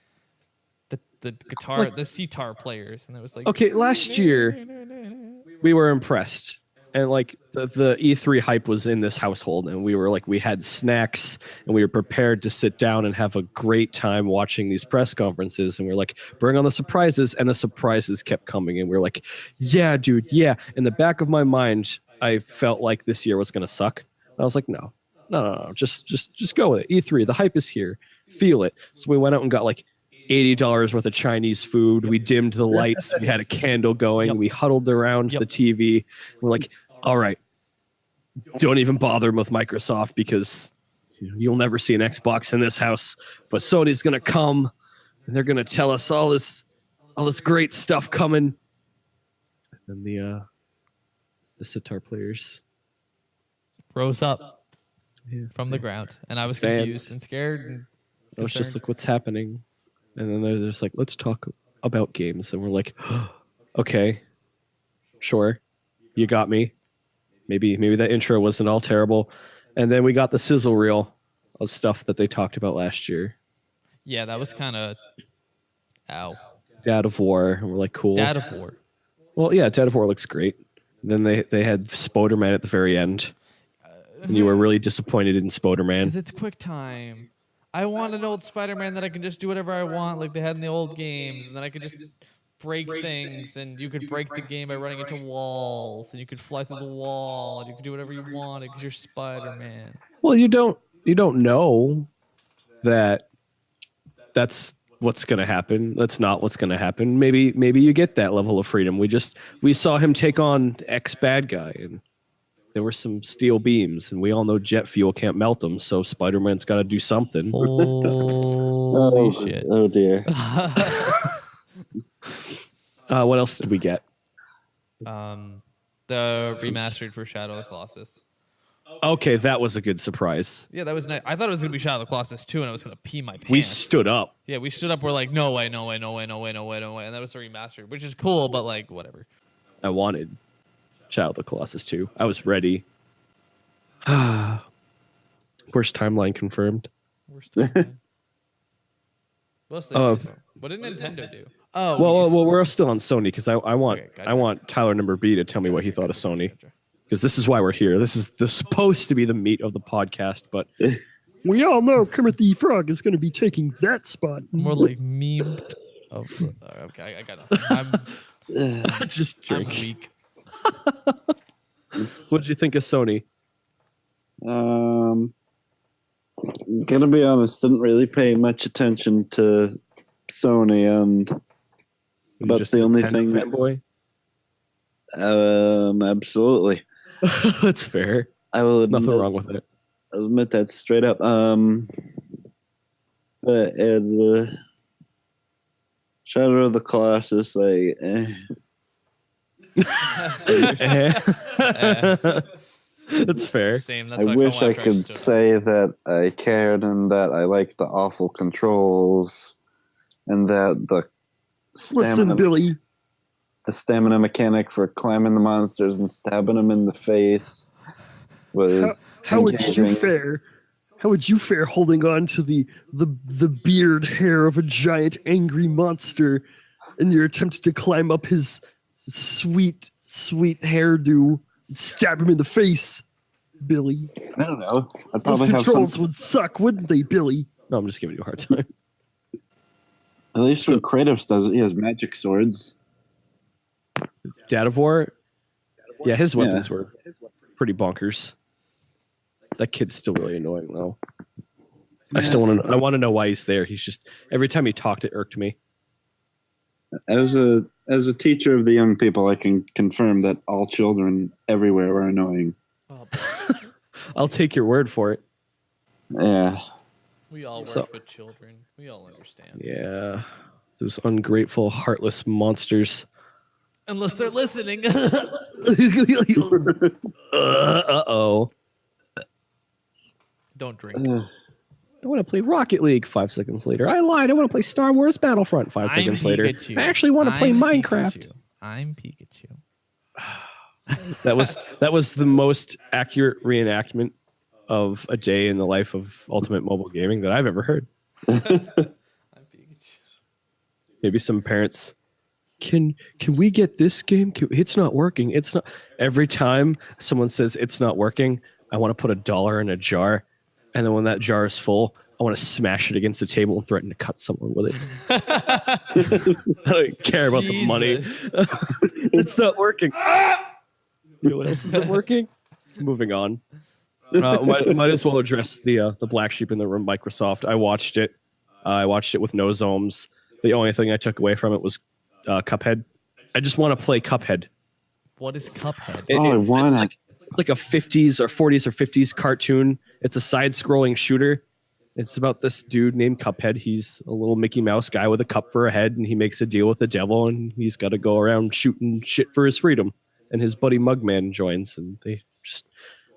the guitar, the sitar players, and it was like. Okay, last year we were impressed, and like the E3 hype was in this household, and we were like, we had snacks, and we were prepared to sit down and have a great time watching these press conferences, and we're like, bring on the surprises, and the surprises kept coming, and we're like, yeah, dude, yeah. In the back of my mind, I felt like this year was gonna suck. And I was like, no, just go with it. E3, the hype is here, feel it. So we went out and got like $80 worth of Chinese food. We dimmed the lights. We had a candle going. Yep. We huddled around the TV. We're like, all right, don't even bother with Microsoft because you'll never see an Xbox in this house. But Sony's gonna come and they're gonna tell us all this great stuff coming. And the sitar players rose up from the ground, and I was confused and scared. And I was just like, what's happening? And then they're just like, let's talk about games. And we're like, okay, sure, you got me. Maybe that intro wasn't all terrible. And then we got the sizzle reel of stuff that they talked about last year. Yeah, that was kind of, Dad of War. And we're like, cool. Dad of War. Well, yeah, Dad of War looks great. Then they had Spoderman at the very end. And you were really disappointed in Spoderman. Because it's quick time. I want an old Spider-Man that I can just do whatever I want, like they had in the old games, and then I could just break things, and you could break the game by running into walls, and you could fly through the wall, and you could do whatever you wanted because you're Spider-Man. Well, you don't know that that's what's going to happen. That's not what's going to happen. Maybe you get that level of freedom. We saw him take on X bad guy, and there were some steel beams, and we all know jet fuel can't melt them, so Spider-Man's got to do something. Holy shit. Oh, dear. What else did we get? The remastered for Shadow of the Colossus. Okay, that was a good surprise. Yeah, that was nice. I thought it was going to be Shadow of the Colossus 2, and I was going to pee my pants. We stood up. Yeah, we stood up. We're like, no way. And that was the remastered, which is cool, but like, whatever. I wanted Shadow of the Colossus 2. I was ready. Worst timeline confirmed. What did Nintendo do? Oh, well, we're still on Sony because I want Tyler number B to tell me what he thought of Sony, because this is why we're here. This is supposed to be the meat of the podcast, but we all know Kermit the Frog is going to be taking that spot. More like memed. Okay, I got nothing. just drink. I'm weak. What did you think of Sony? Gonna be honest, didn't really pay much attention to Sony, and but the only thing fanboy? Absolutely. That's fair. I will admit, nothing wrong with it. I'll admit that straight up. Shadow of the Colossus, That's fair. Same. That's I what wish felt I after could stood up. say that I cared and that I liked the awful controls and that Listen, Billy. the stamina mechanic for climbing the monsters and stabbing them in the face was How would you engaging. fare? How would you fare holding on to the beard hair of a giant angry monster in your attempt to climb up his sweet hairdo and stab him in the face, Billy? I don't know. I'd Those probably have controls some. would suck, wouldn't they, Billy? No, I'm just giving you a hard time. At least when Kratos does it, he has magic swords. Dad of War Yeah, his weapons were pretty bonkers. That kid's still really annoying though. I still want to know why he's there. He's just every time he talked, it irked me. As a teacher of the young people, I can confirm that all children everywhere are annoying. Oh, I'll take your word for it. Yeah. we all work with children. We all understand. Yeah. Those ungrateful, heartless monsters. Unless they're listening. Uh-oh. Don't drink. I want to play Rocket League 5 seconds later. I lied. I want to play Star Wars Battlefront 5 seconds later. I actually want to play Minecraft. I'm Pikachu. That was the most accurate reenactment of a day in the life of Ultimate Mobile Gaming that I've ever heard. I'm Pikachu. Maybe some parents can we get this game? It's not working. It's not. Every time someone says it's not working, I want to put $1 in a jar, and then when that jar is full, I want to smash it against the table and threaten to cut someone with it. I don't care about the money. It's not working. You know what else isn't working? Moving on. Might as well address the black sheep in the room, Microsoft. I watched it. I watched it with no zomes. The only thing I took away from it was Cuphead. I just want to play Cuphead. What is Cuphead? It's like a 50s or 40s or 50s cartoon. It's a side-scrolling shooter. It's about this dude named Cuphead. He's a little Mickey Mouse guy with a cup for a head, and he makes a deal with the devil, and he's got to go around shooting shit for his freedom. And his buddy Mugman joins, and they just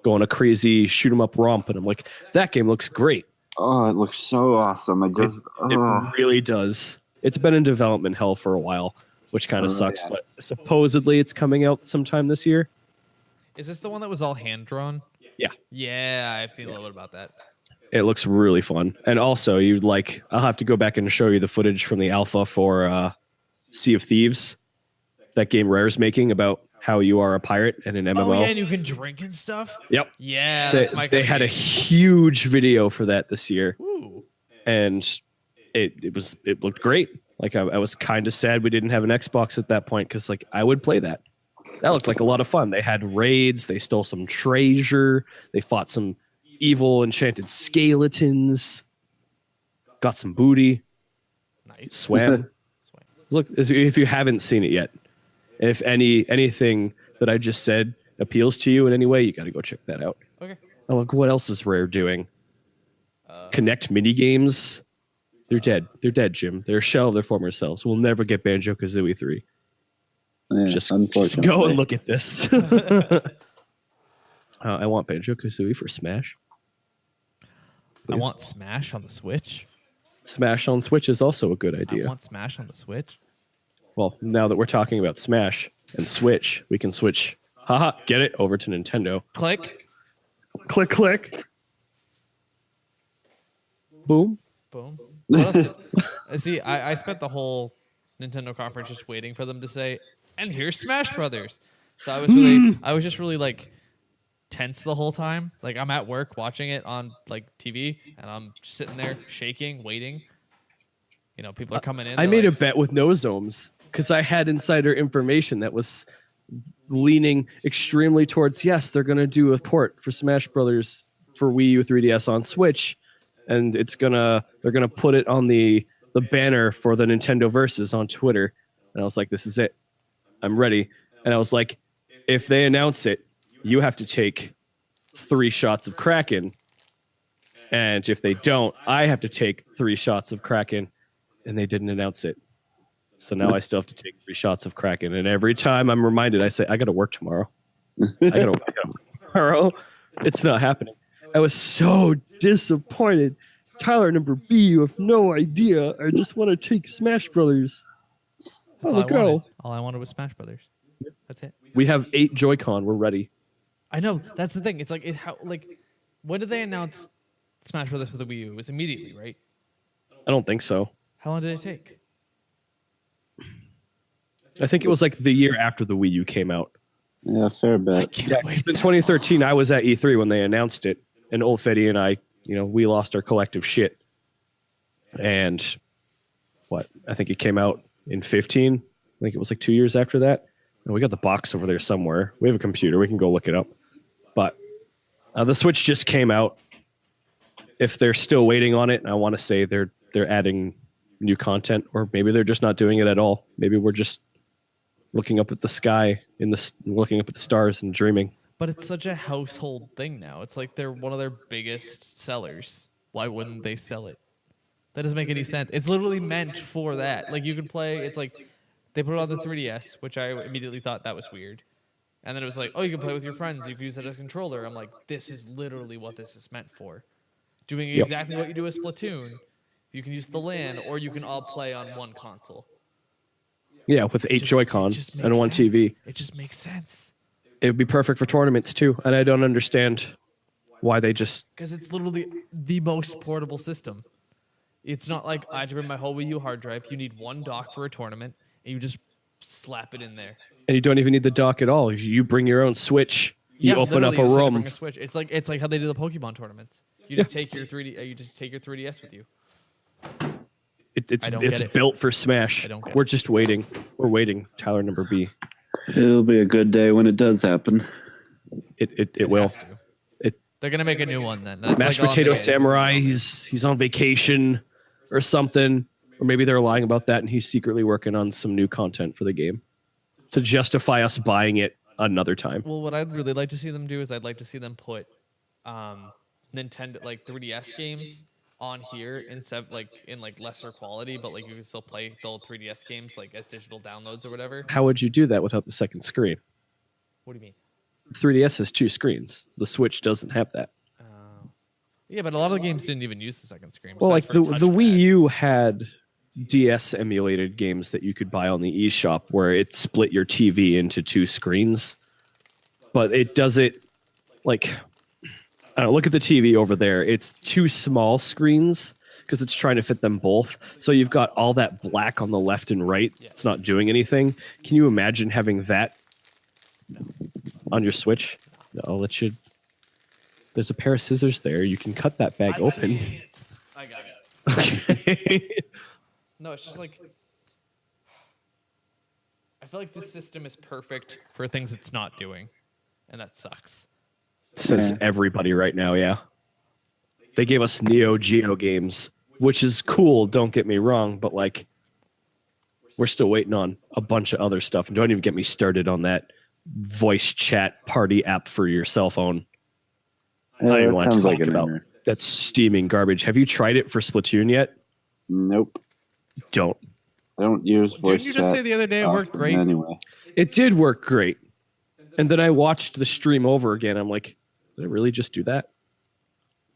go on a crazy shoot-'em-up romp. And I'm like, that game looks great. Oh, it looks so awesome. It really does. It's been in development hell for a while, which kind of sucks. Yeah. But supposedly it's coming out sometime this year. Is this the one that was all hand-drawn? Yeah. Yeah, I've seen a little bit about that. It looks really fun. And also, I'll have to go back and show you the footage from the alpha for Sea of Thieves, that game Rare's making about how you are a pirate in an MMO. Oh, yeah, and you can drink and stuff? Yep. Yeah, they had a huge video for that this year. Ooh. And it looked great. Like, I was kind of sad we didn't have an Xbox at that point, because like I would play that. That looked like a lot of fun. They had raids. They stole some treasure. They fought some evil enchanted skeletons. Got some booty. Nice. Swam. Look, if you haven't seen it yet, if anything that I just said appeals to you in any way, you got to go check that out. Okay. Oh, look, what else is Rare doing? Connect mini games. They're dead. They're dead, Jim. They're a shell of their former selves. We'll never get Banjo-Kazooie 3. Yeah, just go and look at this. I want Banjo-Kazooie for Smash. Please. I want Smash on the Switch. Smash on Switch is also a good idea. I want Smash on the Switch. Well, now that we're talking about Smash and Switch, we can switch. Haha, get it over to Nintendo. Click. Click, click. Boom. Boom. What else see, I spent the whole Nintendo conference just waiting for them to say, and here's Smash Brothers. So I was just really like tense the whole time. Like, I'm at work watching it on like TV, and I'm sitting there shaking, waiting. You know, people are coming in. I made a bet with no zomes because I had insider information that was leaning extremely towards, yes, they're going to do a port for Smash Brothers for Wii U 3DS on Switch, and they're gonna put it on the banner for the Nintendo Versus on Twitter. And I was like, this is it. I'm ready. And I was like, if they announce it, you have to take 3 shots of Kraken. And if they don't, I have to take 3 shots of Kraken. And they didn't announce it. So now I still have to take 3 shots of Kraken. And every time I'm reminded, I say, I got to work tomorrow. I got to work tomorrow. It's not happening. I was so disappointed. Tyler, number B, you have no idea. I just want to take Smash Brothers. That's all I wanted was Smash Brothers. That's it. We have 8 Joy-Con. We're ready. I know. That's the thing. It's like, when did they announce Smash Brothers for the Wii U? It was immediately, right? I don't think so. How long did it take? I think it was like the year after the Wii U came out. Yeah, fair bet. Yeah, in 2013, I was at E3 when they announced it, and Old Fetty and I, we lost our collective shit. And I think it came out in 15. I think it was like 2 years after that. We got the box over there somewhere. We have a computer. We can go look it up. But the Switch just came out. If they're still waiting on it, I want to say they're adding new content, or maybe they're just not doing it at all. Maybe we're just looking up at the sky, looking up at the stars and dreaming. But it's such a household thing now. It's like they're one of their biggest sellers. Why wouldn't they sell it? That doesn't make any sense. It's literally meant for that. Like, you can play, it's like, they put it on the 3DS, which I immediately thought that was weird. And then it was like, oh, you can play with your friends. You can use it as a controller. I'm like, this is literally what this is meant for. Doing exactly what you do with Splatoon. You can use the LAN, or you can all play on one console. Yeah, with 8 Joy-Con and 1 TV. It just makes sense. It would be perfect for tournaments, too. And I don't understand why they just... Because it's literally the most portable system. It's not like I had to bring my whole Wii U hard drive. You need one dock for a tournament, and you just slap it in there. And you don't even need the dock at all. You bring your own Switch. You open up a room. Bring a Switch. It's like how they do the Pokemon tournaments. You just take your 3DS with you. It's built for Smash. We're just waiting. We're waiting. Tyler number B. It'll be a good day when it does happen. It will. They're gonna make a new one then. That's Mashed Potato Samurai. He's on vacation or something, or maybe they're lying about that, and he's secretly working on some new content for the game to justify us buying it another time. Well, what I'd really like to see them do is I'd like to see them put Nintendo 3DS games on here instead in lesser quality, but you can still play the old 3DS games as digital downloads or whatever. How would you do that without the second screen? What do you mean? 3DS has 2 screens. The Switch doesn't have that. Yeah, but a lot of the games didn't even use the second screen. Well, the Wii U had DS emulated games that you could buy on the eShop where it split your TV into 2 screens. But it does it I don't know, look at the TV over there. It's 2 small screens because it's trying to fit them both. So you've got all that black on the left and right. Yeah. It's not doing anything. Can you imagine having that on your Switch? I'll let you. There's a pair of scissors there. You can cut that bag open. I got it. Okay. No, it's just I feel like this system is perfect for things it's not doing, and that sucks. Says everybody right now, yeah. They gave us Neo Geo games, which is cool, don't get me wrong, but we're still waiting on a bunch of other stuff. And don't even get me started on that voice chat party app for your cell phone. I don't even want to talk about that steaming garbage. Have you tried it for Splatoon yet? Nope. Don't. I don't use voice chat. Didn't you just say the other day it worked great? Anyway. It did work great. And then I watched the stream over again. I'm like, did I really just do that?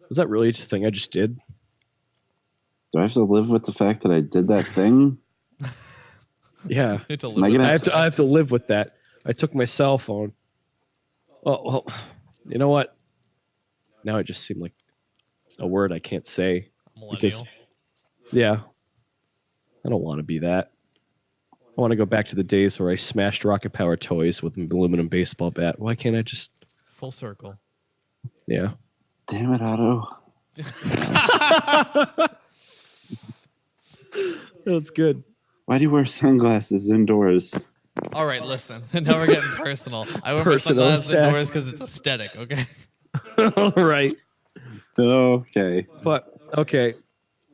Was that really the thing I just did? Do I have to live with the fact that I did that thing? Yeah. I have to live with that. I took my cell phone. Oh, well, you know what? Now it just seemed like a word I can't say. Because, yeah. I don't want to be that. I want to go back to the days where I smashed Rocket Power toys with an aluminum baseball bat. Why can't I just... Full circle. Yeah. Damn it, Otto. That's good. Why do you wear sunglasses indoors? All right, listen. Now we're getting personal. I wear my sunglasses indoors because it's aesthetic, okay? All right. Okay. But, okay.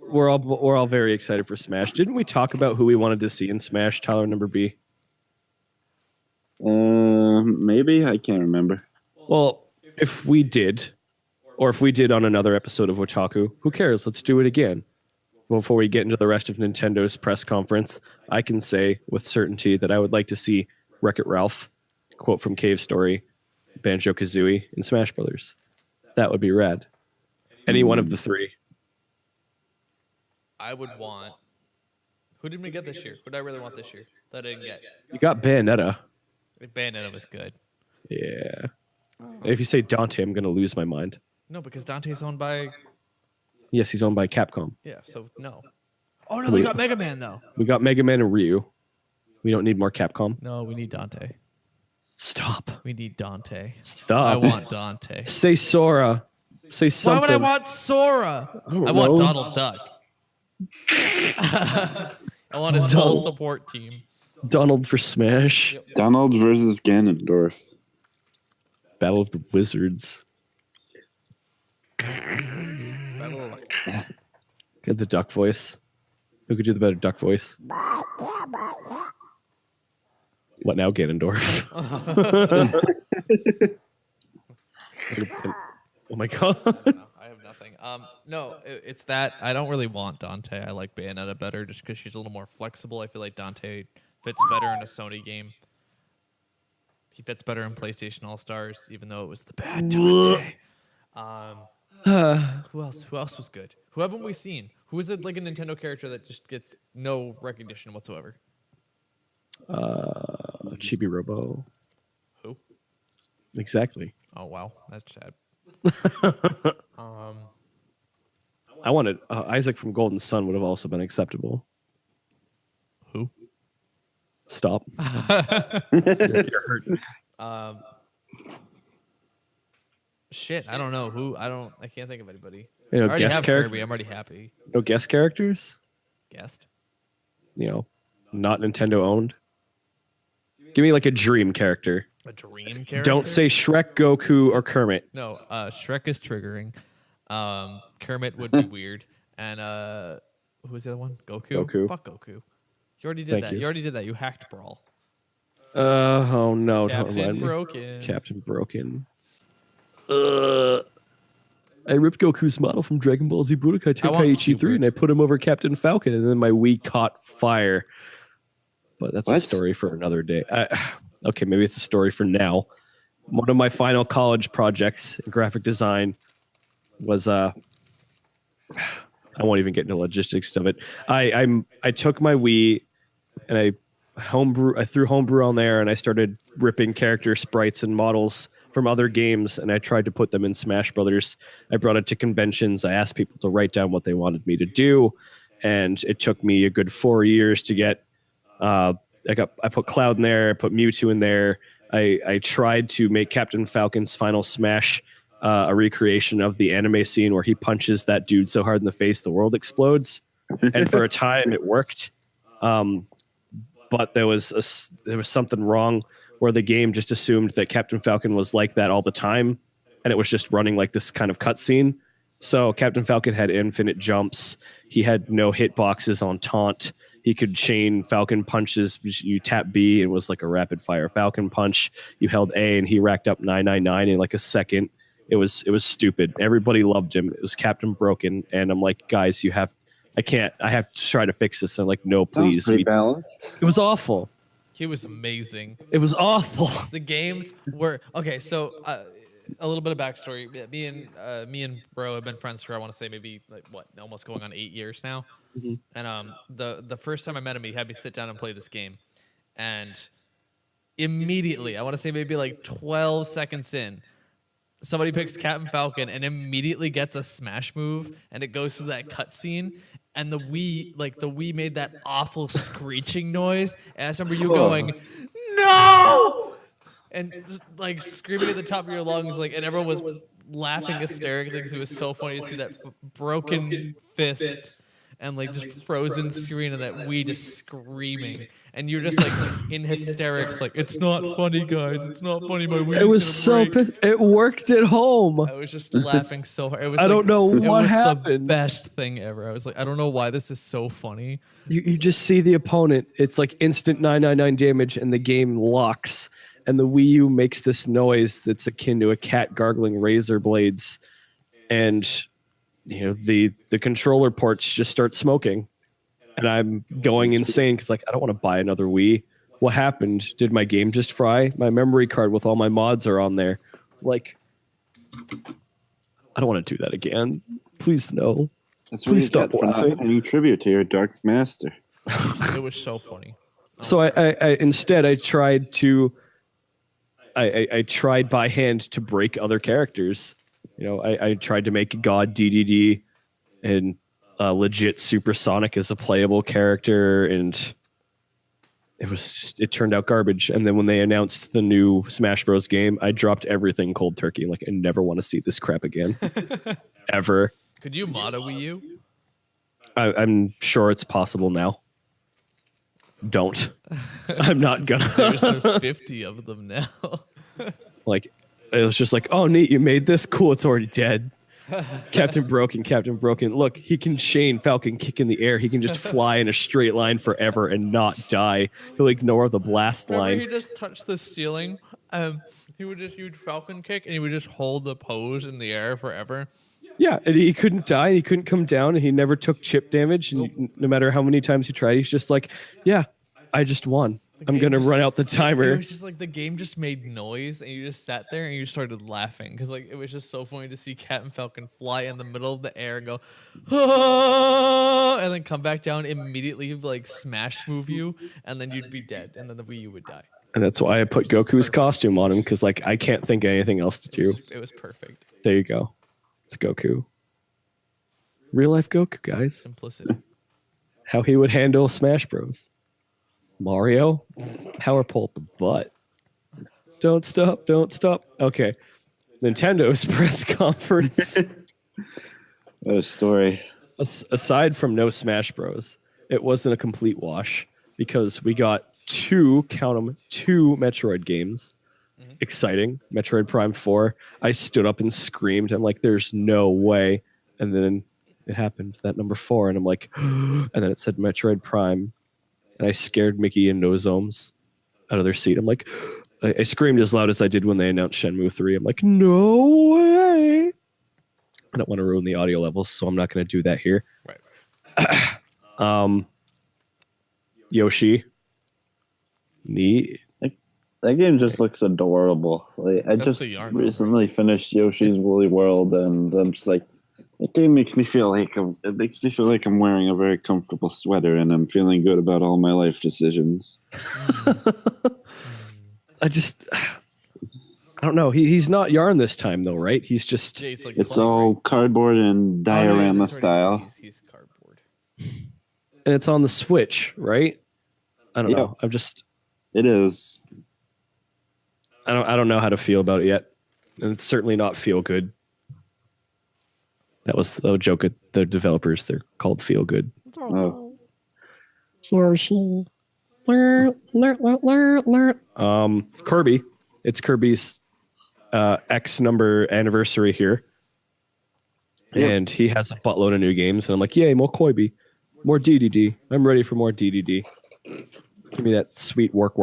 We're all very excited for Smash. Didn't we talk about who we wanted to see in Smash, Tyler number B? Maybe. I can't remember. Well, if we did, or if we did on another episode of Otaku, who cares? Let's do it again. Before we get into the rest of Nintendo's press conference, I can say with certainty that I would like to see Wreck-It Ralph, quote from Cave Story, Banjo-Kazooie, and Smash Brothers. That would be rad. Any one of the 3. I would want... Who did we get this year? Who did I really want this year that I didn't get? You got Bayonetta. Bayonetta was good. Yeah. If you say Dante, I'm going to lose my mind. No, because Dante's owned by... Yes, he's owned by Capcom. Yeah, so no. Oh, no, we got Mega Man, though. We got Mega Man and Ryu. We don't need more Capcom. No, we need Dante. Stop. We need Dante. Stop. I want Dante. Say Sora. Say something. Why would I want Sora? I want Donald Duck. I want his whole support team. Donald for Smash. Yep. Donald versus Ganondorf. Battle of the Wizards. Get the duck voice. Who could do the better duck voice? What now, Ganondorf? Oh my god. I have nothing. No, it's that I don't really want Dante. I like Bayonetta better just because she's a little more flexible. I feel like Dante fits better in a Sony game. He fits better in PlayStation All-Stars, even though it was the bad Dante. Who else? Who else was good? Who haven't we seen? Who is it like a Nintendo character that just gets no recognition whatsoever? Chibi Robo. Who? Exactly. Oh wow, that's sad. I wanted Isaac from Golden Sun would have also been acceptable. Who? Stop. You're hurting. Shit, I don't know who. I can't think of anybody. You know, I already guest have character. Kirby. I'm already happy. No guest characters. Guest. You know, not Nintendo owned. Give me like a dream character. A dream character. Don't say Shrek, Goku, or Kermit. No. Shrek is triggering. Kermit would be weird. And who was the other one? Goku. Goku. Fuck Goku. You already did Thank that. you. You already did that. You hacked Brawl. Oh no! Don't Captain remind me. Broken. Captain Broken. I ripped Goku's model from Dragon Ball Z Budokai Tenkaichi 3 and I put him over Captain Falcon, and then my Wii caught fire. But that's a story for another day. Okay, maybe it's a story for now. One of my final college projects in graphic design was I won't even get into logistics of it. I took my Wii and I threw homebrew on there, and I started ripping character sprites and models from other games, and I tried to put them in Smash Brothers. I brought it to conventions. I asked people to write down what they wanted me to do, and it took me a good 4 years to get. I put Cloud in there. I put Mewtwo in there. I tried to make Captain Falcon's final Smash a recreation of the anime scene where he punches that dude so hard in the face the world explodes, and for a time it worked. But there was something wrong where the game just assumed that Captain Falcon was like that all the time, and it was just running like this kind of cutscene. So Captain Falcon had infinite jumps. He had no hitboxes on taunt. He could chain Falcon punches. You tap B and it was like a rapid fire Falcon punch. You held A and he racked up 999 in like a second. It was stupid. Everybody loved him. It was Captain Broken, and I'm like, guys, I have to try to fix this. And I'm like, no, please. Sounds pretty balanced. It was awful. He was amazing. It was awful. The games were okay. So a little bit of backstory. Me and Bro have been friends for, I want to say, maybe like almost going on 8 years now. Mm-hmm. And the first time I met him, he had me sit down and play this game, and immediately, I want to say maybe like 12 seconds in, somebody picks Captain Falcon and immediately gets a smash move, and it goes through that cutscene. And the Wii made that awful screeching noise. And I just remember you going, "No!" and just, like screaming at the top of your lungs, like, and everyone was laughing hysterically because it was so funny to see that broken fist and like just frozen screen and that Wii just screaming, and you're just like in hysterics, like, "It's not funny, guys. It's not funny. My Wii." It was so it worked at home. I was just laughing so hard. It was I don't know what it was happened. The best thing ever. I was like, I don't know why this is so funny. You just see the opponent. It's like instant 999 damage, and the game locks. And the Wii U makes this noise that's akin to a cat gargling razor blades, and the controller ports just start smoking, and I'm going insane because like I don't want to buy another Wii. What happened? Did my game just fry? My memory card with all my mods are on there. Like, I don't want to do that again. Please no. That's what Please you stop get for not laughing. paying tribute to your Dark Master. It was so funny. So I instead I tried to. I tried by hand to break other characters. I tried to make God DDD and legit Supersonic as a playable character, and it turned out garbage. And then when they announced the new Smash Bros. Game, I dropped everything cold turkey. Like, I never want to see this crap again, ever. Could you mod a Wii U? I'm sure it's possible now. don't. I'm not gonna. There's 50 of them now. Like, it was just like, oh, neat, you made this? Cool, it's already dead. Captain Broken. Look, he can chain Falcon Kick in the air. He can just fly in a straight line forever and not die. He'll ignore the blast line. He just touched the ceiling. He would Falcon Kick and he would just hold the pose in the air forever. Yeah, and he couldn't die. He couldn't come down, and he never took chip damage. And no matter how many times he tried, he's just like, yeah, I just won. I'm going to run out the timer. It was just like the game just made noise, and you just sat there and you started laughing because like it was just so funny to see Captain Falcon fly in the middle of the air and go, ah, and then come back down immediately, like smash move you, and then you'd be dead, and then the Wii U would die. And that's why I put Goku's costume on him, because like I can't think of anything else to do. It was perfect. There you go. It's Goku. Real life Goku, guys. Simplicity. How he would handle Smash Bros. Mario, power pole the butt. Don't stop. Okay. Nintendo's press conference. What a story. Aside from no Smash Bros, it wasn't a complete wash because we got two Metroid games. Exciting. Metroid Prime 4. I stood up and screamed. I'm like, there's no way. And then it happened, that number 4. And I'm like, and then it said Metroid Prime. And I scared Mickey and Nozomes out of their seat. I'm like, I screamed as loud as I did when they announced Shenmue 3. I'm like, no way. I don't want to ruin the audio levels, so I'm not going to do that here. Right. Yoshi. Neat. That game just looks adorable. Like, I just recently finished Yoshi's Woolly World, and I'm just like, that game makes me feel like I'm wearing a very comfortable sweater, and I'm feeling good about all my life decisions. I don't know. He's not yarn this time though, right? He's just it's all cardboard and diorama style. He's cardboard. And it's on the Switch, right? I don't know. It is. I don't know how to feel about it yet. And it's certainly not feel good. That was a joke at the developers. They're called Feel Good. Oh. Kirby. It's Kirby's X number anniversary here. Yep. And he has a buttload of new games. And I'm like, yay, more Kirby. More DDD. I'm ready for more DDD. Give me that sweet work.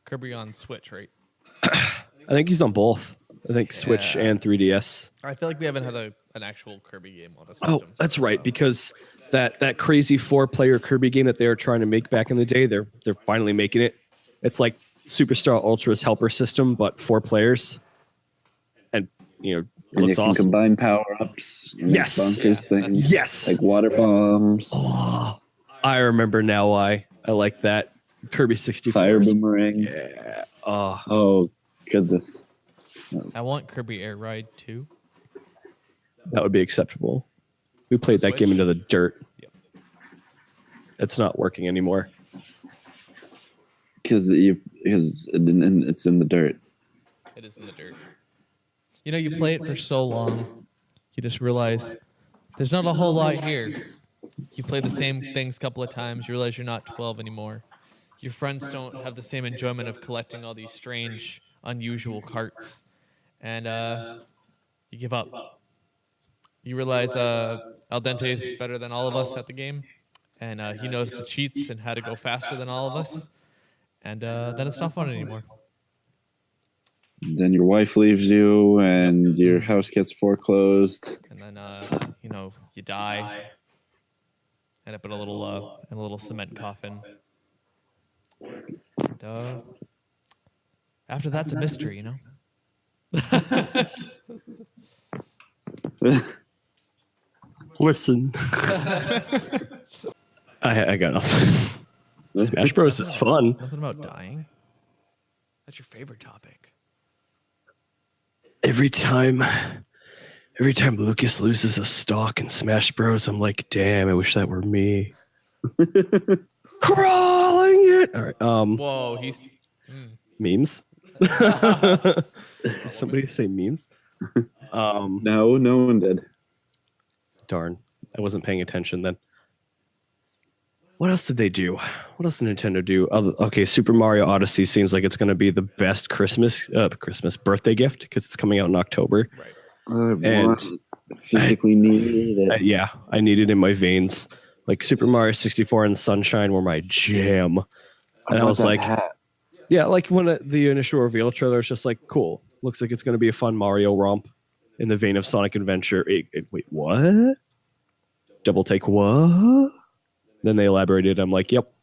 Kirby on Switch, right? I think he's on both. I think Switch and 3DS. I feel like we haven't had an actual Kirby game on a system. Oh, that's right, because that crazy 4-player Kirby game that they were trying to make back in the day, they're finally making it. It's like Superstar Ultra's Helper system, but 4 players. And it looks awesome. Combine power-ups. Yes. Things, yes. Like water bombs. Oh, I remember now why I like that. Kirby 64. Fire boomerang. Yeah. Oh, goodness. I want Kirby Air Ride 2. That would be acceptable. We played that game into the dirt. Yep. It's not working anymore. Because it's in the dirt. It is in the dirt. You play it for so long, you just realize there's not a whole lot here. You play the same things a couple of times, you realize you're not 12 anymore. Your friends don't have the same enjoyment of collecting all these strange, unusual carts. And you give up. You realize Al Dente is better than all of us at the game. And he knows the cheats and how to go faster than all of us. And then it's not fun anymore. Then your wife leaves you, and your house gets foreclosed. And then you die. End up in a little cement coffin. And, after that's a mystery, Listen. I got nothing. Smash Bros is fun. Nothing about dying. That's your favorite topic. Every time Lucas loses a stock in Smash Bros, I'm like, damn, I wish that were me. Crawling it. All right. Whoa, he's memes. Did somebody say memes? No one did. Darn, I wasn't paying attention then. What else did they do? What else did Nintendo do? Okay, Super Mario Odyssey seems like it's going to be the best Christmas birthday gift because it's coming out in October. Right. And physically needed it. Yeah, I need it in my veins. Like Super Mario 64 and Sunshine were my jam. And I was like, yeah, like when the initial reveal trailer is just like, cool. Looks like it's going to be a fun Mario romp in the vein of Sonic Adventure. Wait, what? Double take, what? Then they elaborated. I'm like, yep,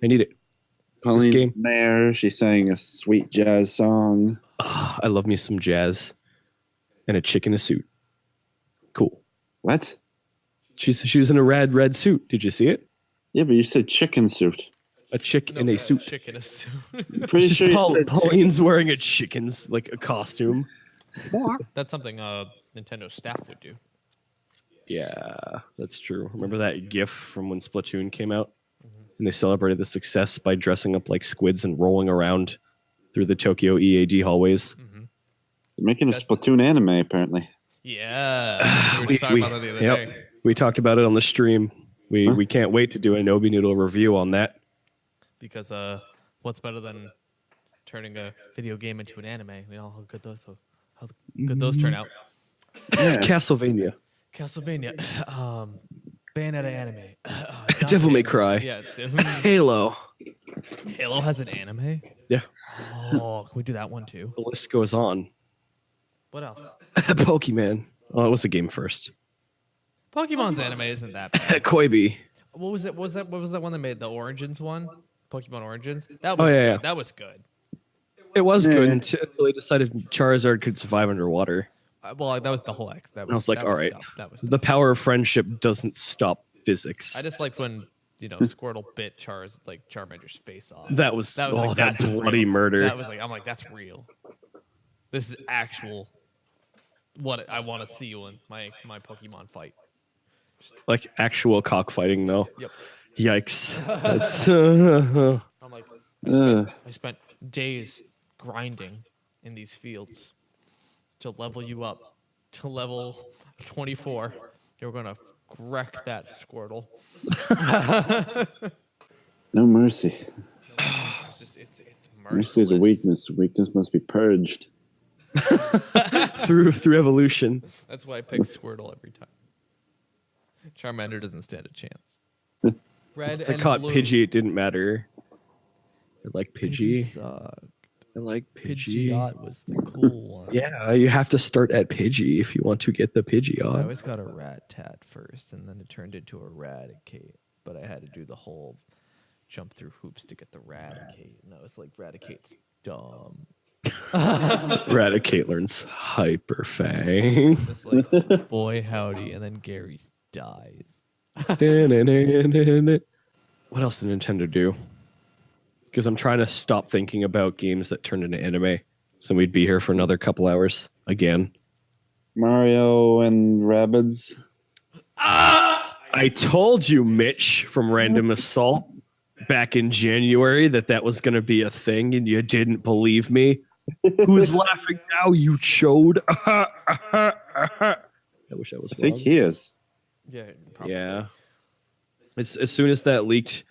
I need it. Pauline's there. She sang a sweet jazz song. Oh, I love me some jazz and a chick in a suit. Cool. What? She was in a red suit. Did you see it? Yeah, but you said chicken suit. A chick in a suit. Chick in a suit. Pretty sure Pauline's wearing a chicken's like a costume. That's something Nintendo staff would do. Yeah, that's true. Remember that GIF from when Splatoon came out? And they celebrated the success by dressing up like squids and rolling around through the Tokyo EAD hallways. They're making a Splatoon anime, apparently. Yeah. We were talking about that the other day. We talked about it on the stream. We can't wait to do a NobiNoodle review on that. Because what's better than turning a video game into an anime? You know how good those turn out. Yeah. Castlevania. Bayonetta anime. Devil May Cry. Yeah. Halo. Halo has an anime? Yeah. Oh, can we do that one too? The list goes on. What else? Pokemon. Oh, it was a game first. Pokemon's anime isn't that bad. Koibi. What was it? What was that one that made the Origins one? Pokemon Origins? That was good. Yeah. That was good. It was good until they decided Charizard could survive underwater. Well, that was the whole X. I was like, all right. That was the power of friendship doesn't stop physics. I just liked when Squirtle bit Charmander's face off. That's bloody murder. That was like, I'm like, that's real. This is actual. What I want to see you in my Pokemon fight. Like actual cockfighting, though. Yep. Yikes. That's. I'm like, I spent days grinding in these fields to level you up to level 24. You're gonna wreck that Squirtle. No mercy. It's merciless. Mercy is a weakness. Weakness must be purged. through evolution. That's why I pick Squirtle every time. Charmander doesn't stand a chance. Red I and caught blue. Pidgey. It didn't matter. I like Pidgey. Sucked. I like Pidgey. Pidgeot was the cool one. Yeah, you have to start at Pidgey if you want to get the Pidgeot. I always got a Rat-Tat first, and then it turned into a Raticate. But I had to do the whole jump through hoops to get the Raticate. And I was like, Raticate's dumb. Raticate learns Hyper Fang. Just like, boy, howdy, and then Gary dies. What else did Nintendo do? Because I'm trying to stop thinking about games that turned into anime. So we'd be here for another couple hours again. Mario and Rabbids. I told you, Mitch, from Random Assault back in January that was going to be a thing, and you didn't believe me. Who's laughing now, you chode? I wish I was wrong. I think he is. Yeah, probably. Yeah. As soon as that leaked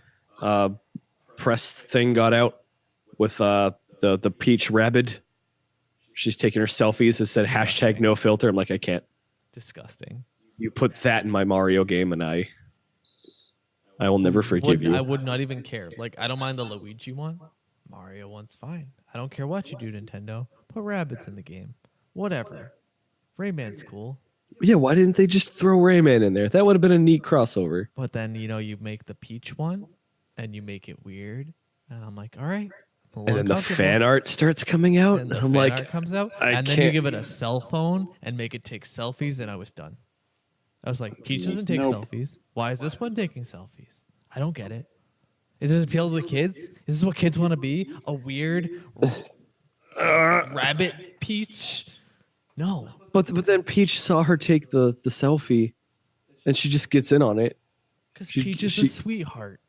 press thing got out with the Peach Rabbid, she's taking her selfies. It said hashtag no filter. I'm like, I can't. Disgusting. You put that in my Mario game, and I will never forgive you. I would not even care. Like, I don't mind the Luigi one. Mario one's fine. I don't care what you do, Nintendo. Put rabbits in the game. Whatever. Rayman's cool. Yeah, why didn't they just throw Rayman in there? That would have been a neat crossover. But then, you make the Peach one, and you make it weird. And I'm like, all right. And then the fan art starts coming out. And the I'm fan like, art comes out. I And then can't. you give it a cell phone and make it take selfies, and I was done. I was like, Peach doesn't take selfies. Why is this one taking selfies? I don't get it. Is this appeal to the kids? Is this what kids want to be? A weird rabbit Peach? No. But then Peach saw her take the selfie, and she just gets in on it. Because Peach is a sweetheart.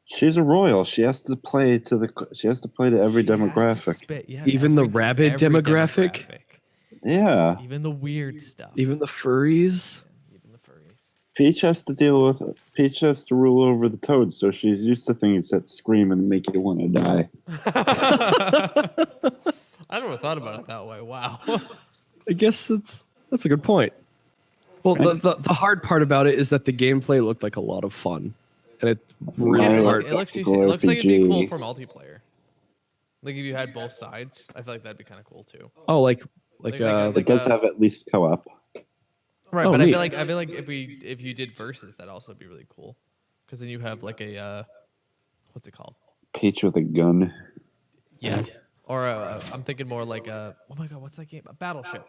She's a royal. She has to play to every demographic. Even the rabbit demographic? Yeah. Even the weird stuff. Even the furries? Even the furries. Peach has to rule over the toads, so she's used to things that scream and make you want to die. I never thought about it that way. Wow. I guess that's a good point. Well, the hard part about it is that the gameplay looked like a lot of fun, and it's really hard. It looks like it'd be cool for multiplayer. Like if you had both sides, I feel like that'd be kind of cool too. Oh, like it does have at least co-op. Right, Oh, but neat. I feel like if you did versus, that'd also be really cool, because then you have like a what's it called? Peach with a gun. Yes. Or I'm thinking more like oh my god, what's that game? A battleship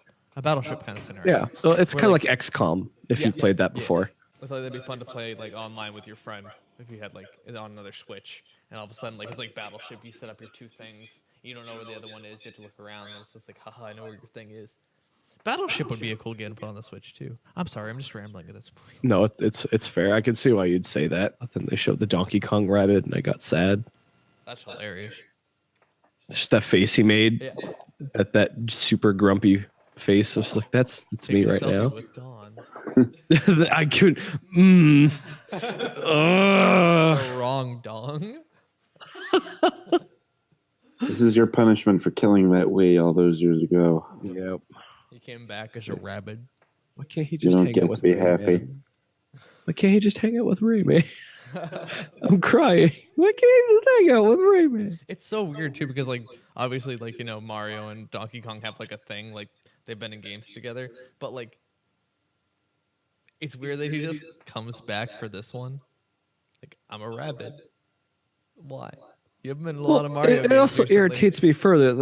kind of scenario. Yeah, well, it's Where, kind of like XCOM if you played that before. I feel like that'd be fun to play like online with your friend if you had like it on another Switch, and all of a sudden like it's like battleship. You set up your two things. You don't know where the other one is. You have to look around, and it's just like, haha, I know where your thing is. Battleship would be a cool game to put on the Switch too. I'm sorry, I'm just rambling at this point. No, it's fair. I can see why you'd say that. Then they showed the Donkey Kong rabbit, and I got sad. That's hilarious. Just that face he made, that super grumpy face. I was like, that's Take me a right selfie now. with Dawn. I could. The wrong dong. This is your punishment for killing that Wii all those years ago. Yep. He came back as a rabbit. Why can't he You just don't hang get out with to be Ray, happy. man? Why can't he just hang out with Rayman? I'm crying. Why can't he just hang out with Rayman? It's so weird too because like obviously like Mario and Donkey Kong have like a thing, like they've been in games together, but like it's weird that he just comes back for this one. Like, I'm a rabbit. Why? You haven't been in a lot of Mario games It also recently. irritates me further.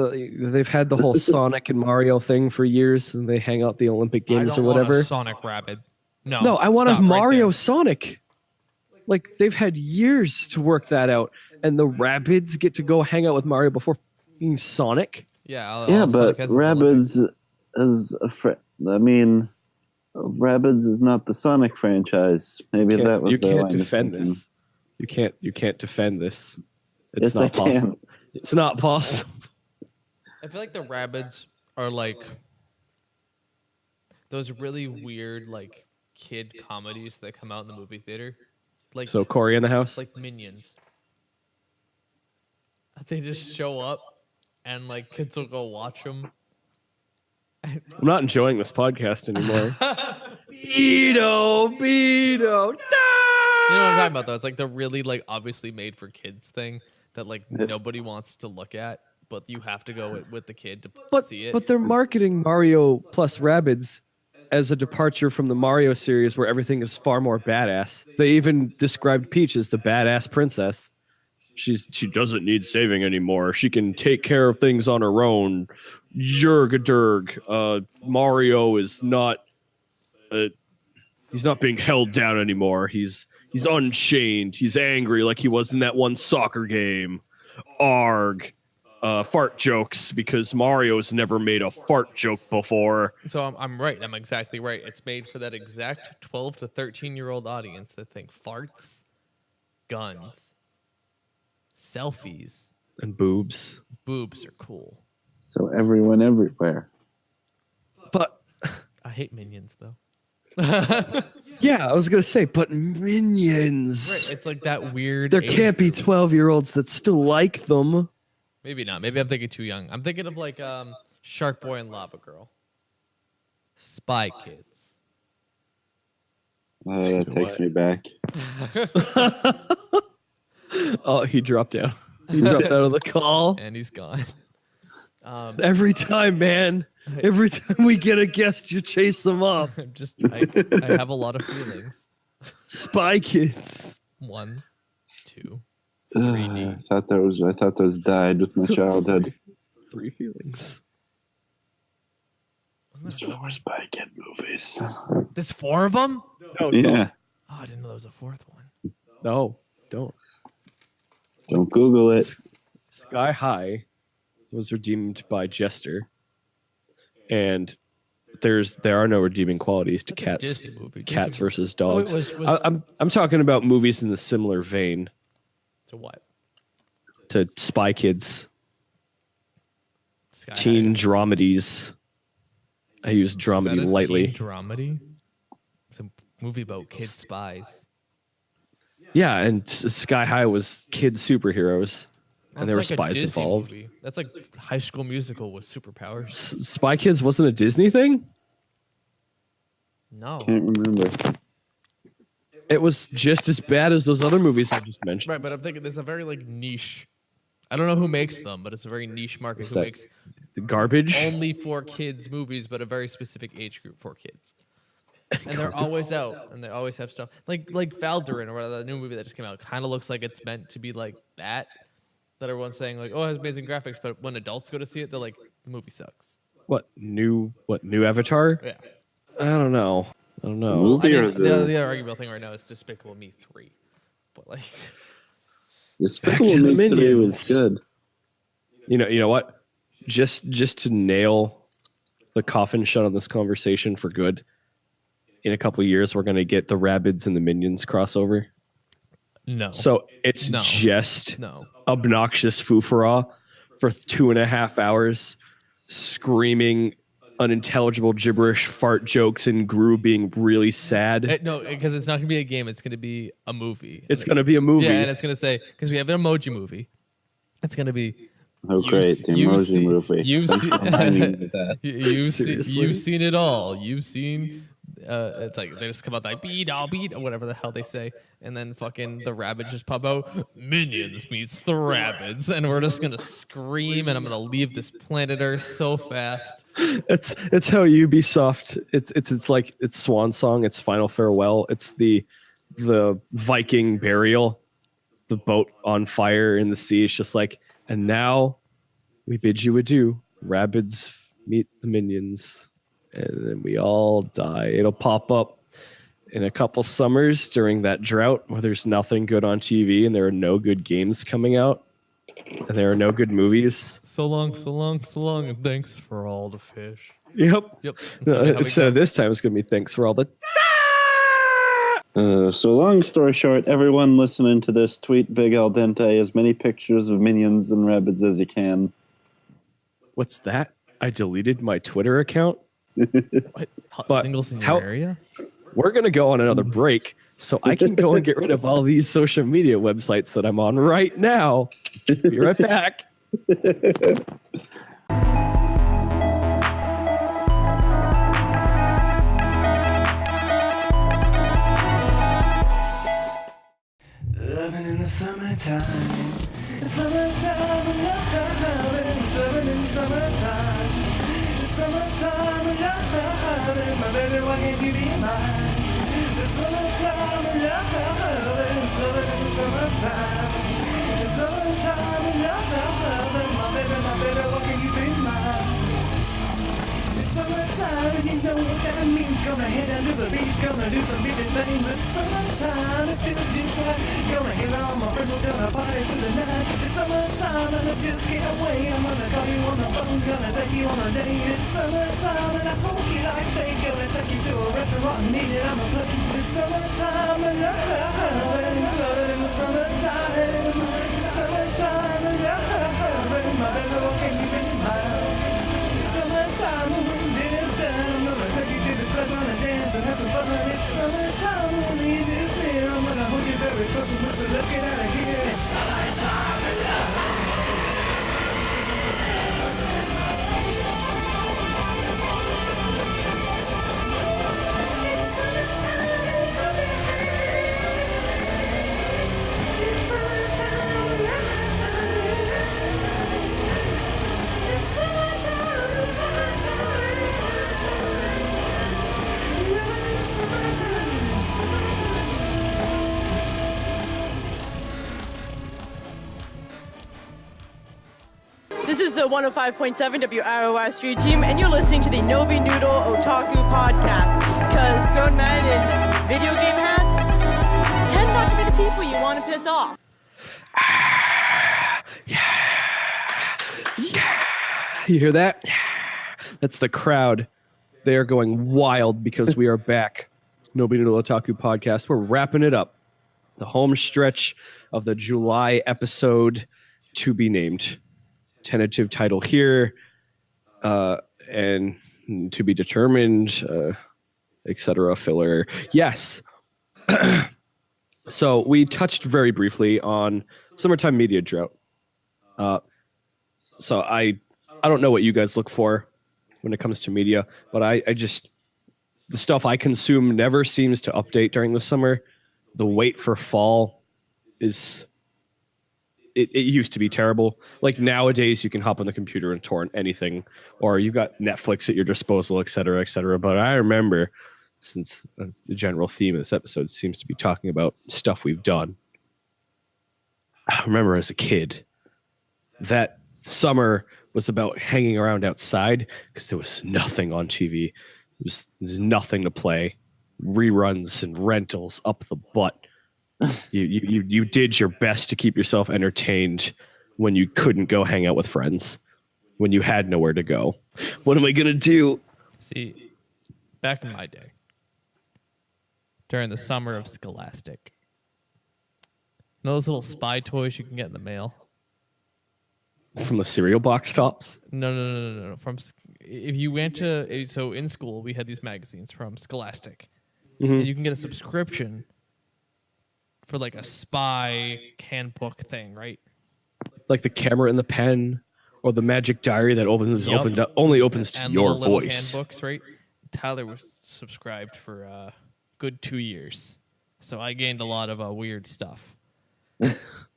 They've had the whole Sonic and Mario thing for years, and they hang out the Olympic Games I don't or whatever. Want a Sonic rabbit. No, I want a stop right Mario there. Sonic. Like, they've had years to work that out, and the Rabbids get to go hang out with Mario before being Sonic. Yeah, Yeah, Sonic but has its Olympics. Rabbids is a Rabbids is not the Sonic franchise. Maybe that was You their can't line of defend thinking. this. You can't defend this. Yes, It's I not possible. can. It's not possible. I feel like the Rabbids are like those really weird like kid comedies that come out in the movie theater. Like So Corey in the house. like Minions. They just show up and like kids will go watch them. I'm not enjoying this podcast anymore. Beto. You know what I'm talking about though? It's like the really like obviously made for kids thing that like nobody wants to look at, but you have to go with the kid to see it. But they're marketing Mario plus Rabbids as a departure from the Mario series where everything is far more badass. They even described Peach as the badass princess. She doesn't need saving anymore. She can take care of things on her own. Yergadurg. Mario is not he's not being held down anymore. He's unchained. He's angry like he was in that one soccer game. Arg. Fart jokes because Mario's never made a fart joke before. So I'm right. I'm exactly right. It's made for that exact 12 to 13-year-old audience that think farts, guns, selfies, And boobs. boobs are cool. So everyone everywhere. But I hate Minions though. yeah, I was gonna say, but Minions. Right, it's like that weird. There age can't be group. 12-year-olds that still like them. Maybe not. Maybe I'm thinking too young. I'm thinking of like Shark Boy and Lava Girl. Spy Kids. That takes me back. Oh, he dropped down. He dropped out of the call. And he's gone. Every time, man. Every time we get a guest, you chase them off. I have a lot of feelings. Spy Kids. 1, 2. I thought those died with my childhood. 3 feelings. There's 4 Spy Kid movies. There's 4 of them? No, Yeah. Oh, I didn't know there was a 4th one. no, don't. Don't Google it. Sky High was redeemed by Jester, and there are no redeeming qualities to That's a cats. Disney movie. Cats Disney- versus Oh, it dogs. was- I'm talking about movies in the similar vein To what? to Spy Kids, Sky teen High. dramedies. I use Is that dramedy a lightly. teen dramedy? movie about kid spies. Yeah, and Sky High was kid superheroes, and there were spies involved. Movie. That's like High School Musical with superpowers. Spy Kids wasn't a Disney thing? No. Can't remember. It was just as bad as those other movies I just mentioned. Right, but I'm thinking there's a very like niche. I don't know who makes them, but it's a very niche market who makes garbage only for kids movies, but a very specific age group for kids. And they're always out, and they always have stuff like Valderin or the new movie that just came out. Kind of looks like it's meant to be like that. That everyone's saying like, oh, it has amazing graphics, but when adults go to see it, they're like, the movie sucks. What new Avatar? Yeah. I don't know. The arguable thing right now is Despicable Me 3, but like Despicable Me 3 was good. You know what? Just to nail the coffin shut on this conversation for good. In a couple of years, we're gonna get the Rabbids and the Minions crossover. No. So it's just obnoxious foofara for 2.5 hours, screaming unintelligible gibberish, fart jokes, and Gru being really sad. No, because it's not going to be a game. It's going to be a movie. It's going to be a movie. Yeah, and it's going to say, because we have an emoji movie. It's going to be... Oh, great. The emoji movie. You've seen it all. You've seen... it's like they just come out like beat or whatever the hell they say, and then fucking the rabbits just pop out. Minions meets the rabbits, and we're just gonna scream, and I'm gonna leave this planet Earth so fast. It's how Ubisoft. It's like it's Swan Song. It's Final Farewell. It's the Viking burial, the boat on fire in the sea. It's just like, and now we bid you adieu. Rabbids meet the minions. And then we all die. It'll pop up in a couple summers during that drought where there's nothing good on TV and there are no good games coming out and there are no good movies. So long, and thanks for all the fish. Yep. So this time it's going to be thanks for all the... So long story short, everyone listening to this, tweet Big Al Dente as many pictures of Minions and Rabbids as you can. What's that? I deleted my Twitter account? What? But singles in your area? We're going to go on another break so I can go and get rid of all these social media websites that I'm on right now. Be right back. Loving in the summertime. It's summertime and loving. It's loving in the summertime. It's summertime and loving. My baby, why can't you be mine? It's summertime and loving. It's loving in the summertime. It's summertime and loving. My baby, why can't you be mine? It's summertime and you know what that means. Gonna head down to the beach, gonna do some beaching things. It's summertime, it feels just right. Gonna hit on my friends, we're gonna party through the night. It's summertime and I just can't wait. I'm gonna call you on the phone, gonna take you on a date. It's summertime and I hope you like steak. Gonna take you to a restaurant and eat it on my plate. It's summertime and it's loving in the summertime. It's summertime and my baby, what can you be mine? It's summertime when dinner's done. I'm gonna take you to the club, gonna dance and have some fun. It's summertime when the evening is near. I'm gonna hold you very close and whisper, let's get out of here. It's summertime and it's summertime and it's summertime and it's summertime and This is the 105.7 WROI Street Team, and you're listening to the NobiNoodle O-Talk-U Podcast. Because grown men in video game hats tend not to be the people you want to piss off. You hear that? That's the crowd. They are going wild because we are back. NobiNoodle O-Talk-U Podcast. We're wrapping it up. The home stretch of the July episode to be named. Tentative title here, and to be determined etc. filler. Yes. So we touched very briefly on summertime media drought. So I don't know what you guys look for when it comes to media, but I just, the stuff I consume never seems to update during the summer. The wait for fall is, it used to be terrible. Like nowadays you can hop on the computer and torrent anything, or you've got Netflix at your disposal, et cetera, et cetera. But I remember, since the general theme of this episode seems to be talking about stuff we've done, I remember as a kid that summer was about hanging around outside because there was nothing on TV. There's nothing to play. Reruns and rentals up the butt. You did your best to keep yourself entertained when you couldn't go hang out with friends, when you had nowhere to go. What am I going to do? See, back in my day, during the summer of Scholastic, you know those little spy toys you can get in the mail? From the cereal box tops? No. If you went to, so in school, we had these magazines from Scholastic. Mm-hmm. And you can get a subscription for like a spy handbook thing, right? Like the camera and the pen, or the magic diary that only opens to and your little voice. Handbooks, right? Tyler was subscribed for a good 2 years. So I gained a lot of weird stuff.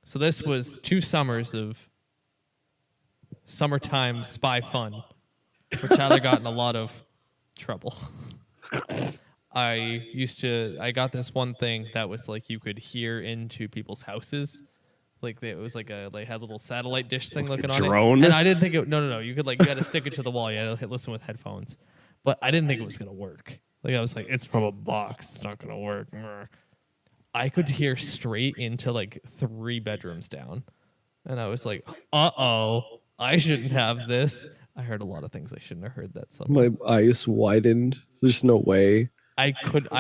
So this was 2 summers of summertime spy fun, where Tyler got in a lot of trouble. I got this one thing that was like you could hear into people's houses. Like it was like they had a little satellite dish thing looking on it. Drone? And I didn't think no. You could you had to stick it to the wall. You had to listen with headphones. But I didn't think it was gonna work. Like I was like, it's from a box, it's not gonna work. I could hear straight into like 3 bedrooms down. And I was like, uh-oh, I shouldn't have this. I heard a lot of things I shouldn't have heard that summer. My eyes widened. There's no way. I couldn't.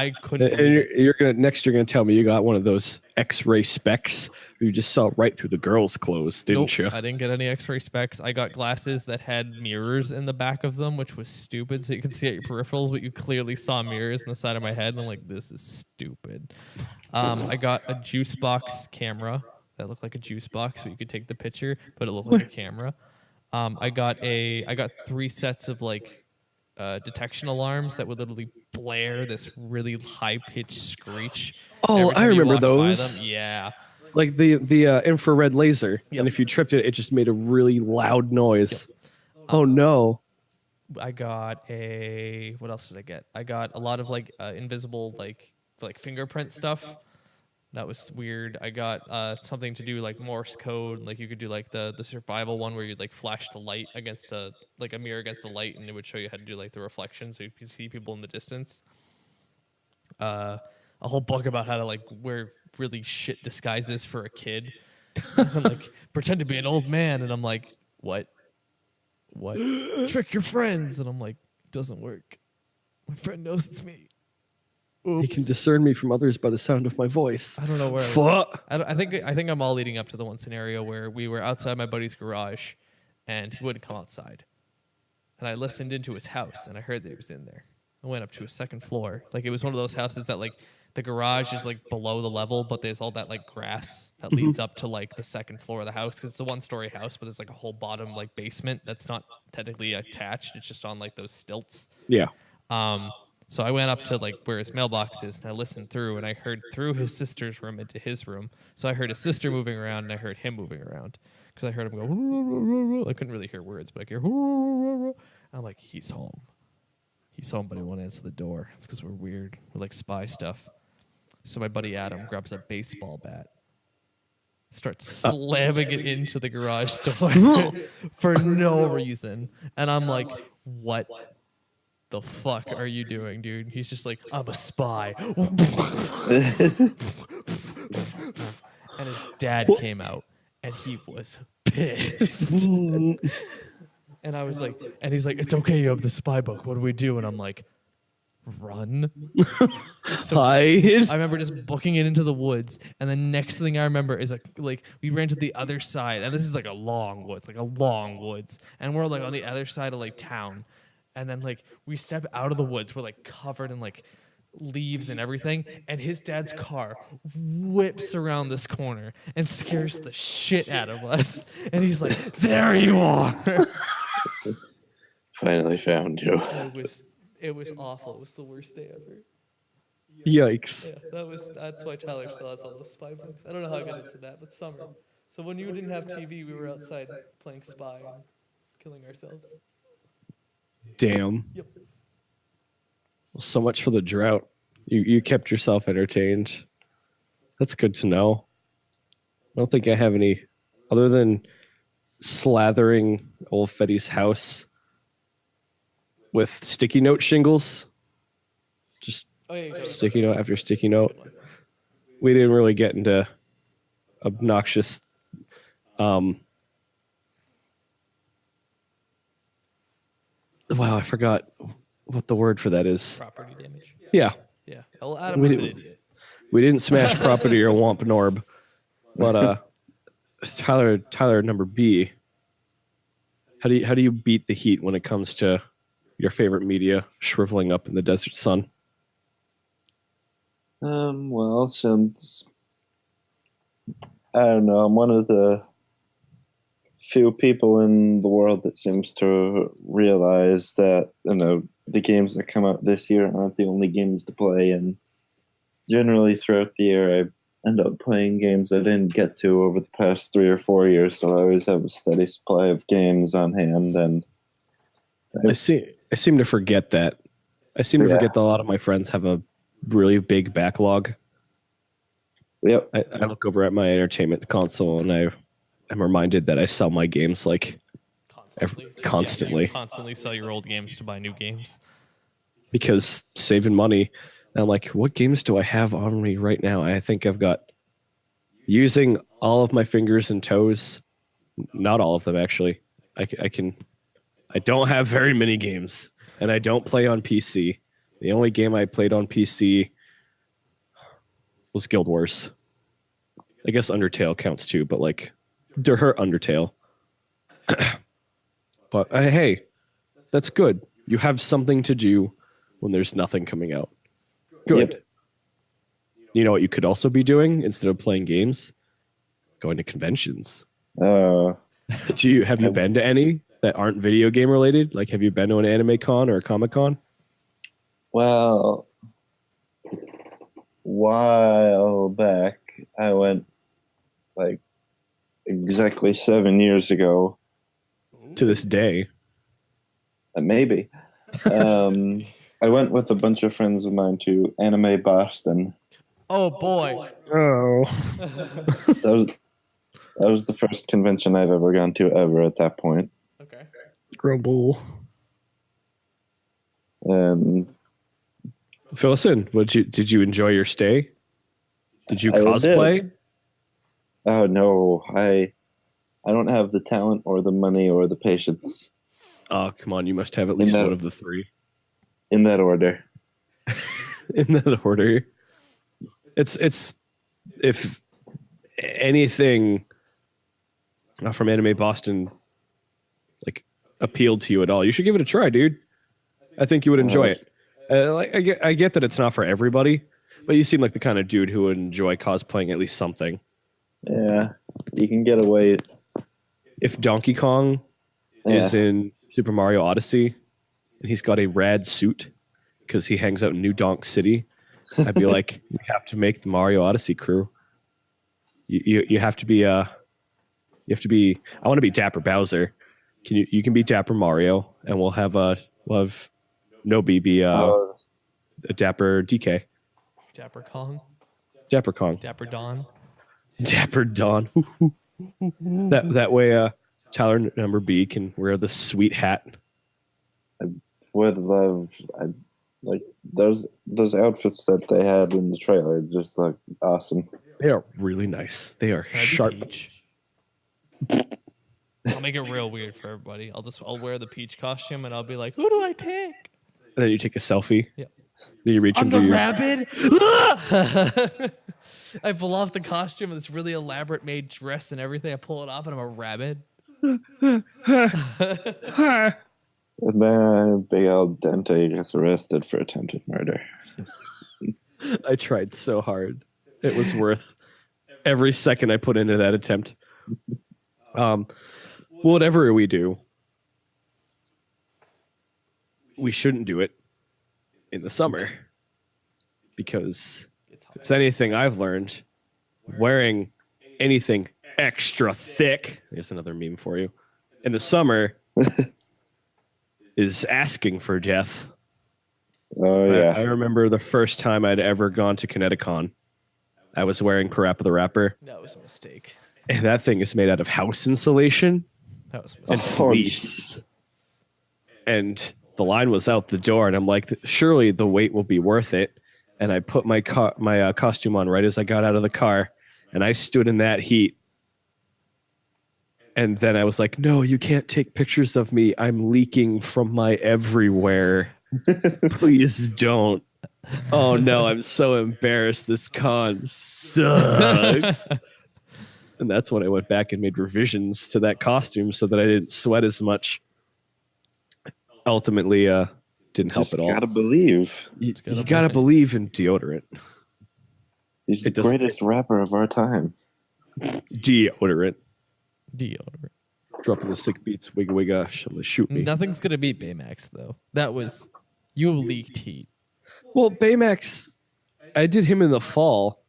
And you're gonna tell me you got one of those X-ray specs. You just saw right through the girls' clothes, didn't you? I didn't get any X-ray specs. I got glasses that had mirrors in the back of them, which was stupid. So you could see at your peripherals, but you clearly saw mirrors on the side of my head. And I'm like, this is stupid. I got a juice box camera that looked like a juice box, so you could take the picture, but it looked like a camera. I got 3 sets of detection alarms that would literally blare this really high-pitched screech. Oh, I remember those. Yeah. Like the infrared laser. Yep. And if you tripped it, it just made a really loud noise. Yep. Oh, no. I got what else did I get? I got a lot of invisible fingerprint stuff. That was weird. I got something to do Morse code. Like you could do the survival one where you'd flash the light against a mirror against the light, and it would show you how to do the reflection so you could see people in the distance. A whole book about how to wear really shit disguises for a kid. And, pretend to be an old man, and I'm like, what? Trick your friends, and I'm like, doesn't work. My friend knows it's me. Oops. He can discern me from others by the sound of my voice. I don't know where. Fuck. I think I'm all leading up to the one scenario where we were outside my buddy's garage, and he wouldn't come outside. And I listened into his house, and I heard that he was in there. I went up to his second floor. It was one of those houses that the garage is below the level, but there's all that grass that leads up to the second floor of the house, because it's a 1-story house, but there's a whole bottom basement that's not technically attached. It's just on those stilts. Yeah. So I went up to where his mailbox is, and I listened through, and I heard through his sister's room into his room. So I heard his sister moving around, and I heard him moving around, because I heard him go. I couldn't really hear words, but I could hear. I'm like, he's home. He's home, but he won't answer the door. It's because we're weird. We're spy stuff. So my buddy Adam grabs a baseball bat, starts slamming it into the garage door for no reason, and I'm like, what the fuck are you doing, dude? He's just like, I'm a spy. And his dad came out, and he was pissed. And I was like, and he's like, it's okay, you have the spy book. What do we do? And I'm like, run. So Hide. I remember just booking it into the woods, and the next thing I remember is we ran to the other side, and this is a long woods, and we're on the other side of town. and then like we step out of the woods. We're like covered in like leaves and everything, and his dad's car whips around this corner and scares the shit out of us. And he's like, "There you are!" Finally found you. It was awful. It was the worst day ever. Yikes. Yeah, that's why Tyler still has all the spy books. I don't know how I got into that, but summer. So when you didn't have TV, we were outside playing spy and killing ourselves. Damn. Yep. Well, so much for the drought. You kept yourself entertained. That's good to know. I don't think I have any other than slathering old Fetty's house with sticky note shingles. Just sticky note after sticky note. We didn't really get into obnoxious wow, I forgot what the word for that is. Property damage. Yeah. Yeah. Well, Adam was an idiot. We didn't smash property or womp norb. But Tyler number B. How do you beat the heat when it comes to your favorite media shriveling up in the desert sun? Well, since I don't know, I'm one of the few people in the world that seems to realize that, you know, the games that come out this year aren't the only games to play, and generally throughout the year I end up playing games I didn't get to over the past 3 or 4 years, so I always have a steady supply of games on hand. And I seem to forget that. I seem to forget that a lot of my friends have a really big backlog. Yep. I look over at my entertainment console and I'm reminded that I sell my games like constantly. You constantly sell your old games to buy new games. Because saving money. And I'm like, what games do I have on me right now? I think I've got, using all of my fingers and toes, not all of them actually. I don't have very many games, and I don't play on PC. The only game I played on PC was Guild Wars. I guess Undertale counts too, but like, her Undertale. But hey, that's good. You have something to do when there's nothing coming out. Good. Yep. You know what you could also be doing instead of playing games? Going to conventions. Have you been to any that aren't video game related? Like, have you been to an anime con or a Comic Con? Well, a while back, I went like exactly 7 years ago. To this day. Maybe. I went with a bunch of friends of mine to Anime Boston. Oh boy! Oh, that was the first convention I've ever gone to ever at that point. Okay. Grumble. Fill us in. Did you enjoy your stay? Did you cosplay? Oh no, I don't have the talent or the money or the patience. Oh come on! You must have at least one of the three. In that order. In that order. It's if anything from Anime Boston like appealed to you at all, you should give it a try, dude. I think you would enjoy it. I get that it's not for everybody, but you seem like the kind of dude who would enjoy cosplaying at least something. Yeah, you can get away. If Donkey Kong is in Super Mario Odyssey, and he's got a rad suit because he hangs out in New Donk City, I'd be like, we have to make the Mario Odyssey crew. You have to be I want to be Dapper Bowser. You can be Dapper Mario, and we'll have Nobi be a Dapper DK. Dapper Kong. Dapper Kong. Dapper Don. Dapper Don. that way Tyler number B can wear the sweet hat. Would love like those outfits that they had in the trailer just look awesome. They are really nice. They are sharp. I'll make it real weird for everybody. I'll wear the Peach costume and I'll be like, who do I pick? And then you take a selfie. Yeah. Then you reach I'm into the your rabbit. I pull off the costume, this really elaborate made dress and everything. I pull it off and I'm a rabbit. And then big old Dente gets arrested for attempted murder. I tried so hard. It was worth every second I put into that attempt. Whatever we do, we shouldn't do it in the summer. Because if it's anything I've learned, wearing anything extra thick, here's another meme for you, in the summer is asking for death. Oh, yeah. I remember the first time I'd ever gone to Kineticon. I was wearing Parappa the Rapper. That was a mistake. And that thing is made out of house insulation That was a and mistake. fleece. And the line was out the door, and I'm like, surely the wait will be worth it. And I put my costume on right as I got out of the car, and I stood in that heat. And then I was like, no, you can't take pictures of me. I'm leaking from my everywhere. Please don't. Oh, no, I'm so embarrassed. This con sucks. And that's when I went back and made revisions to that costume so that I didn't sweat as much. Ultimately, didn't help Just at all. gotta believe. You gotta believe in deodorant. He's the It doesn't- greatest rapper of our time. Deodorant. Deodorant. Dropping the sick beats. Wigga wigga. Shall shoot me. Nothing's gonna beat Baymax though. That was you leaked heat. Well, Baymax, I did him in the fall,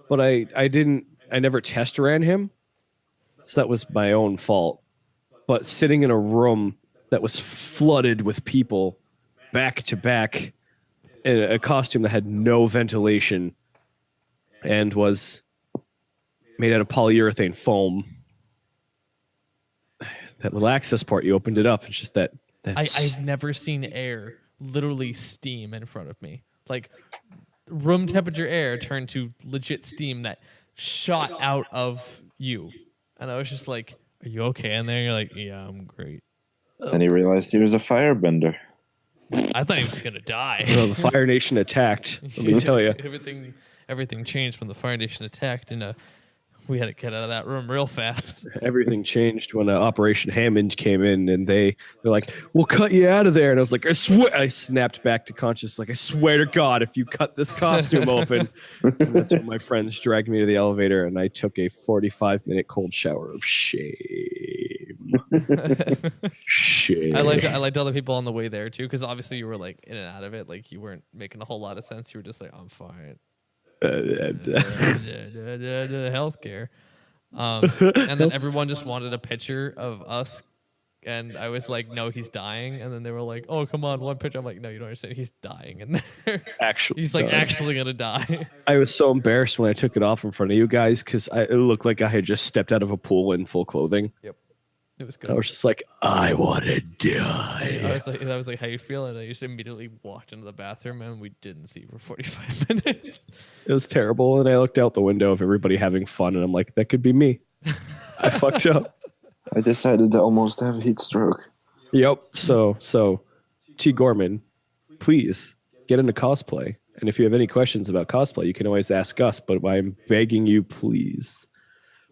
but I never test ran him. So that was my own fault. But sitting in a room that was flooded with people back to back in a costume that had no ventilation and was made out of polyurethane foam. That little access port, you opened it up. It's just that. I've never seen air literally steam in front of me. Like room temperature air turned to legit steam that shot out of you. And I was just like, are you okay in there? And you're like, yeah, I'm great. Then he realized he was a firebender. I thought he was gonna die. the Fire Nation attacked. Let me tell you. Everything changed when the Fire Nation attacked, and we had to get out of that room real fast. Everything changed when Operation Hammond came in, and they're like, "We'll cut you out of there." And I was like, "I swear!" I snapped back to conscious, like, "I swear to God, if you cut this costume open." And that's when my friends dragged me to the elevator, and I took a 45-minute cold shower of shame. Shame. I liked other people on the way there too, because obviously you were like in and out of it, like you weren't making a whole lot of sense. You were just like, I'm fine. Healthcare. And then everyone just wanted a picture of us, and I was like, no, he's dying. And then they were like, oh, come on, one picture. I'm like, no, you don't understand, he's dying in there. Actually, he's like actually gonna die. I was so embarrassed when I took it off in front of you guys because it looked like I had just stepped out of a pool in full clothing. Yep. It was good. I was just like, I want to die. I was like, how you feeling? I just immediately walked into the bathroom, and we didn't see for 45 minutes. It was terrible, and I looked out the window of everybody having fun, and I'm like, that could be me. I fucked up. I decided to almost have heat stroke. Yep. So, T. Gorman, please get into cosplay. And if you have any questions about cosplay, you can always ask us. But I'm begging you, please,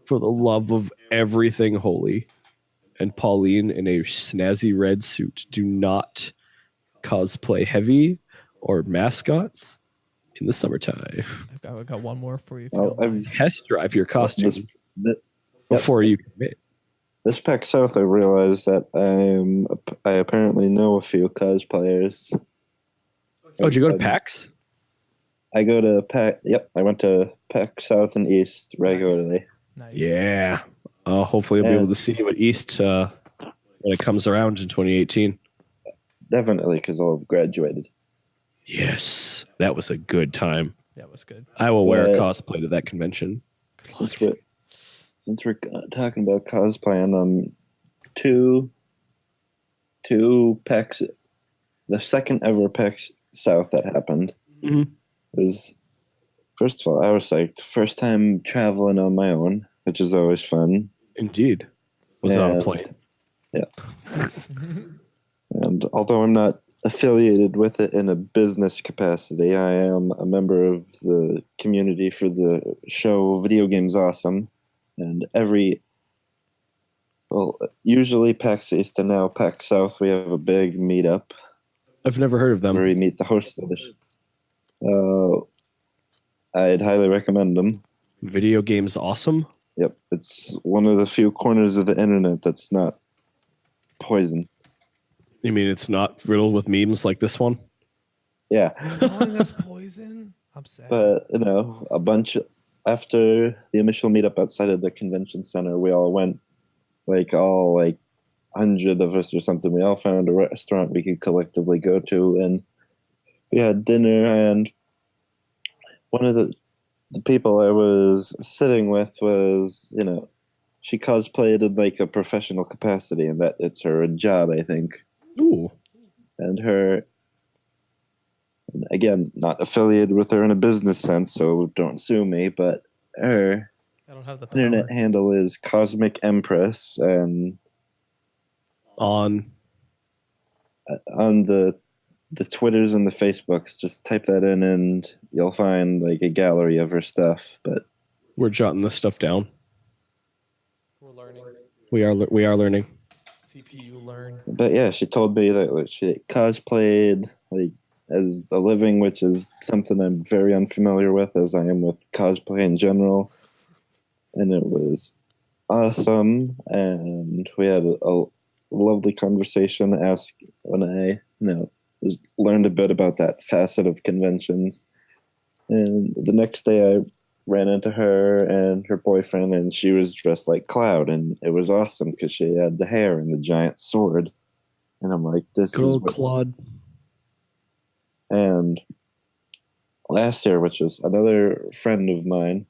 for the love of everything holy, and Pauline in a snazzy red suit, do not cosplay heavy or mascots in the summertime. I've got one more for you. Well, Test drive your costume before you commit. This PAX South, I realized that I apparently know a few cosplayers. Oh, did you go to PAX? I go to PAX. Yep, I went to PAX South and East regularly. Nice. Yeah. Hopefully I'll be able to see you at East when it comes around in 2018. Definitely, because I'll have graduated. Yes. That was a good time. That was good. I will wear a cosplay to that convention. Since we're talking about cosplaying, two PAX, the second ever PAX South that happened was, first of all, I was like, first time traveling on my own, which is always fun. Indeed. Was it on a plane? Yeah. And although I'm not affiliated with it in a business capacity, I am a member of the community for the show Video Games Awesome. And every Well, usually PAX East and now PAX South, we have a big meetup I've never heard of them. where we meet the hosts of the I'd highly recommend them. Video games awesome. Yep, it's one of the few corners of the internet that's not poison. You mean it's not riddled with memes like this one? Yeah, You're calling us poison? I'm sad. but a bunch after the initial meetup outside of the convention center, we all went, like 100 of us or something. We all found a restaurant we could collectively go to, and we had dinner. And one of the people I was sitting with was, she cosplayed in like a professional capacity, and that it's her job, I think. Ooh. And her, again, not affiliated with her in a business sense, so don't sue me, but her I don't have the power. internet handle is Cosmic Empress, and On the Twitters and the Facebooks, just type that in and you'll find like a gallery of her stuff. But we're jotting this stuff down. We're learning. We are learning. CPU learn. But yeah, she told me that she cosplayed like as a living, which is something I'm very unfamiliar with, as I am with cosplay in general. And it was awesome, and we had a lovely conversation. When I learned a bit about that facet of conventions. And the next day I ran into her and her boyfriend, and she was dressed like Cloud, and it was awesome because she had the hair and the giant sword. And I'm like, this Good old is Claude. And last year, which was another friend of mine,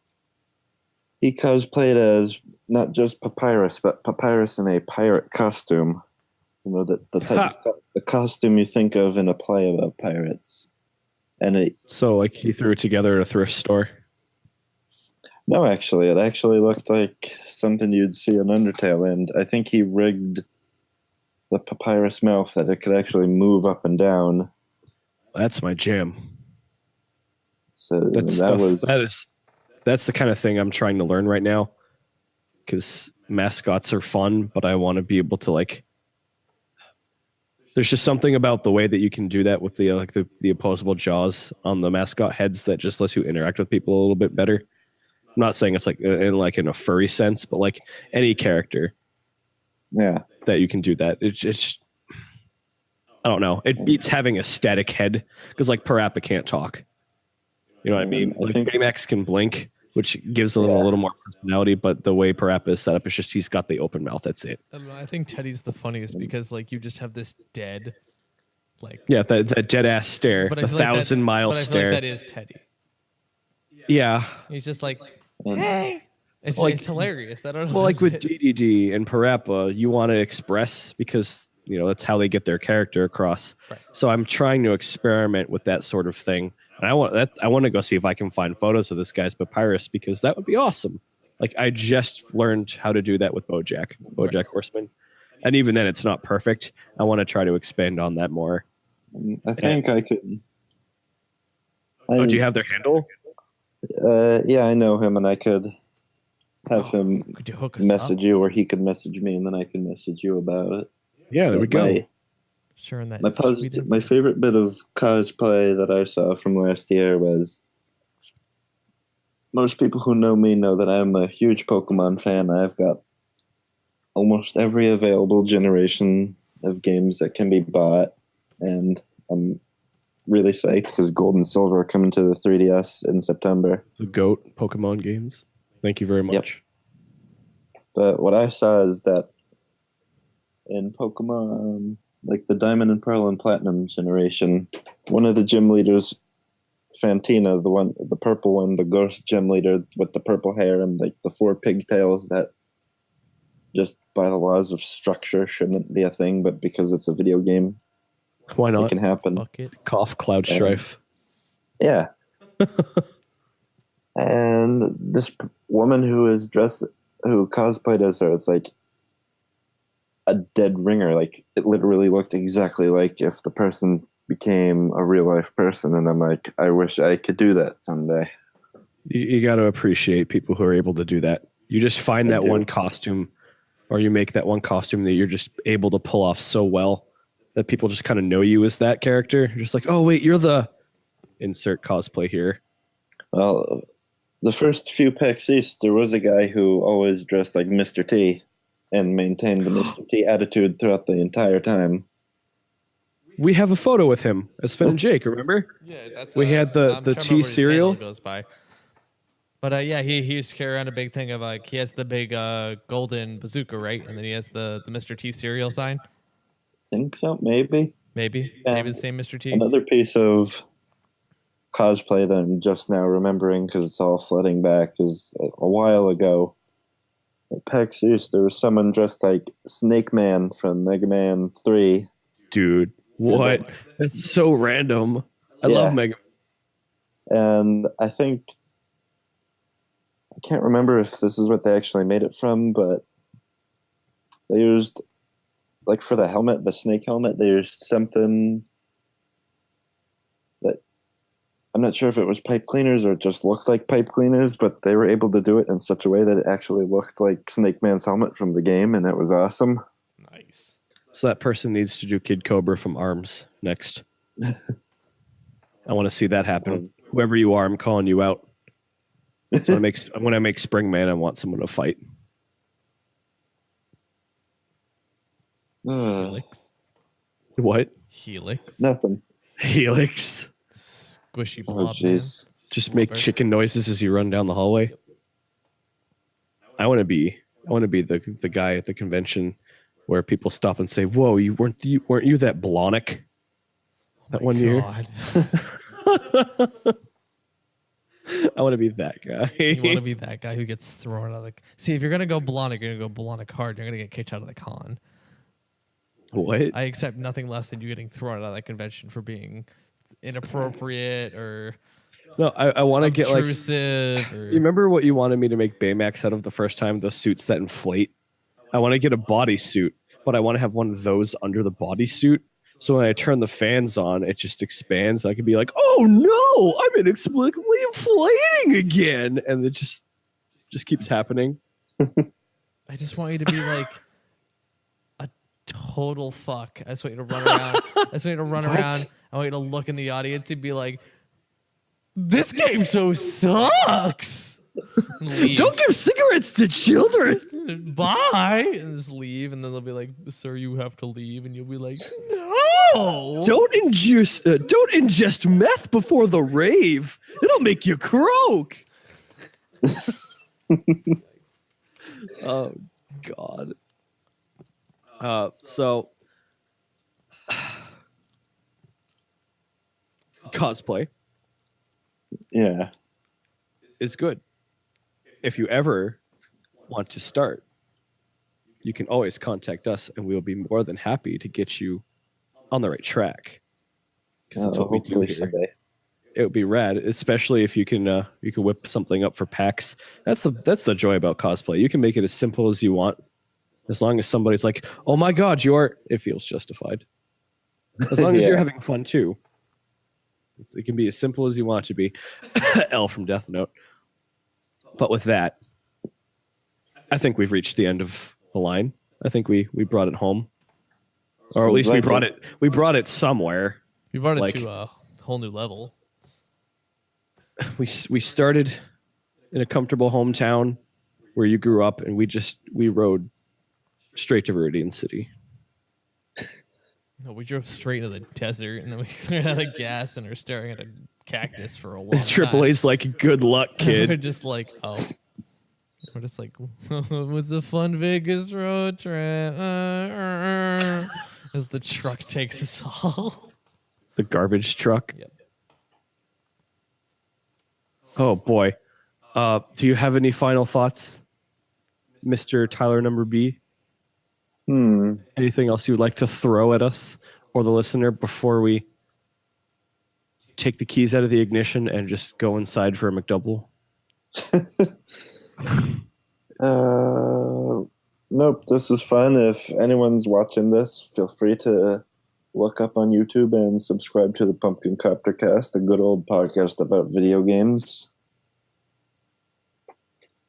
he cosplayed as not just Papyrus, but Papyrus in a pirate costume. The type of the costume you think of in a play about pirates. And So like he threw it together at a thrift store. no, actually, it actually looked like something you'd see in Undertale, and I think he rigged the Papyrus mouth that it could actually move up and down. That's my jam. So That's the kind of thing I'm trying to learn right now. Because mascots are fun, but I want to be able to like. There's just something about the way that you can do that with the opposable jaws on the mascot heads that just lets you interact with people a little bit better. I'm not saying it's like in a furry sense, but like any character. Yeah. That you can do that. It's I don't know. It beats having a static head because like Parappa can't talk. You know what I mean? Like Baymax can blink, which gives him a little more personality, but the way Parappa is set up is just he's got the open mouth. That's it. I don't know. I think Teddy's the funniest because like you just have this dead, that dead ass stare, but the 1,000-mile stare. Like that is Teddy. Yeah, he's just like, hey. It's hilarious. I don't know. Well, like with DDD and Parappa, you want to express because that's how they get their character across. Right. So I'm trying to experiment with that sort of thing. And I want to go see if I can find photos of this guy's Papyrus because that would be awesome. Like I just learned how to do that with BoJack Horseman, and even then it's not perfect. I want to try to expand on that more. I think I could. Do you have their handle? Yeah, I know him, and I could have him could you hook us message up? you, or he could message me, and then I can message you about it. Yeah, there we go. Sure, in that my favorite bit of cosplay that I saw from last year was, most people who know me know that I'm a huge Pokemon fan. I've got almost every available generation of games that can be bought, and I'm really psyched because Gold and Silver are coming to the 3DS in September. The GOAT Pokemon games. Thank you very much. Yep. But what I saw is that in Pokemon, like the Diamond and Pearl and Platinum generation, one of the gym leaders, Fantina, the purple one, the ghost gym leader with the purple hair and like the 4 pigtails that just by the laws of structure shouldn't be a thing, but because it's a video game, why not? It can happen. Fuck it. Cough Cloud Strife. Yeah. And this woman who cosplayed as her, it's like a dead ringer. Like it literally looked exactly like if the person became a real life person. And I'm like, I wish I could do that someday. You got to appreciate people who are able to do that. You just find that one costume or you make that one costume that you're just able to pull off so well that people just kind of know you as that character. You're just like, oh wait, you're the insert cosplay here. Well, the first few PAX East, there was a guy who always dressed like Mr. T and maintained the Mr. T attitude throughout the entire time. We have a photo with him as Finn and Jake, remember? Yeah, that's we had the T cereal goes by. But yeah, he used to carry around a big thing of like he has the big golden bazooka, right? And then he has the Mr. T cereal sign. Think so, maybe. Maybe the same Mr. T. Another piece of cosplay that I'm just now remembering because it's all flooding back is a while ago at PAX East there was someone dressed like Snake Man from Mega Man 3. Dude, what? That's so random. I love Mega Man. And I can't remember if this is what they actually made it from, but they used, like for the helmet, the snake helmet, they used something that, I'm not sure if it was pipe cleaners or it just looked like pipe cleaners, but they were able to do it in such a way that it actually looked like Snake Man's helmet from the game, and it was awesome. Nice. So that person needs to do Kid Cobra from ARMS next. I want to see that happen. Whoever you are, I'm calling you out. So when I make Spring Man, I want someone to fight. Helix. What? Helix. Nothing. Helix. Squishy blob. Oh, jeez. Just make chicken noises as you run down the hallway. I want to be the guy at the convention where people stop and say, "Whoa, weren't you that Blonick that one year?" I want to be that guy. You want to be that guy who gets thrown out of the... See, if you're going to go Blonick, you're going to go Blonick hard. You're going to get kicked out of the con. What? I accept nothing less than you getting thrown out of that convention for being inappropriate or... No, I want to get like... Or... You remember what you wanted me to make Baymax out of the first time? Those suits that inflate? I want to get a bodysuit, but I want to have one of those under the bodysuit. So when I turn the fans on, it just expands. I can be like, "Oh no, I'm inexplicably inflating again," and it just keeps happening. I just want you to be like a total fuck. I just want you to run around. I just want you to run around. I want you to look in the audience and be like, "This game show sucks." Don't give cigarettes to children. Bye, and just leave, and then they'll be like, "Sir, you have to leave," and you'll be like, "No, don't ingest meth before the rave. It'll make you croak." Oh God. So cosplay, yeah, is good. If you ever want to start, you can always contact us, and we'll be more than happy to get you on the right track. Because that's what we do here. Someday. It would be rad, especially if you can whip something up for PAX. That's the joy about cosplay. You can make it as simple as you want, as long as somebody's like, "Oh my God, it feels justified." As long as you're having fun too. It can be as simple as you want it to be. L from Death Note. But with that, I think we've reached the end of the line. I think we brought it home, or at least we brought it somewhere. We brought it to a whole new level. We started in a comfortable hometown where you grew up, and we rode straight to Viridian City. No, we drove straight into the desert, and then we ran out of gas and are staring at a cactus for a long time. AAA's like, "Good luck, kid." We're just like, we're just like, "What's a fun Vegas road trip?" As the truck takes us all. The garbage truck. Yep. Oh boy. Do you have any final thoughts, Mr. Tyler Number B? Anything else you would like to throw at us or the listener before we take the keys out of the ignition and just go inside for a McDouble? Nope, this is fun. If anyone's watching this, feel free to look up on YouTube and subscribe to the Pumpkin Copter Cast, a good old podcast about video games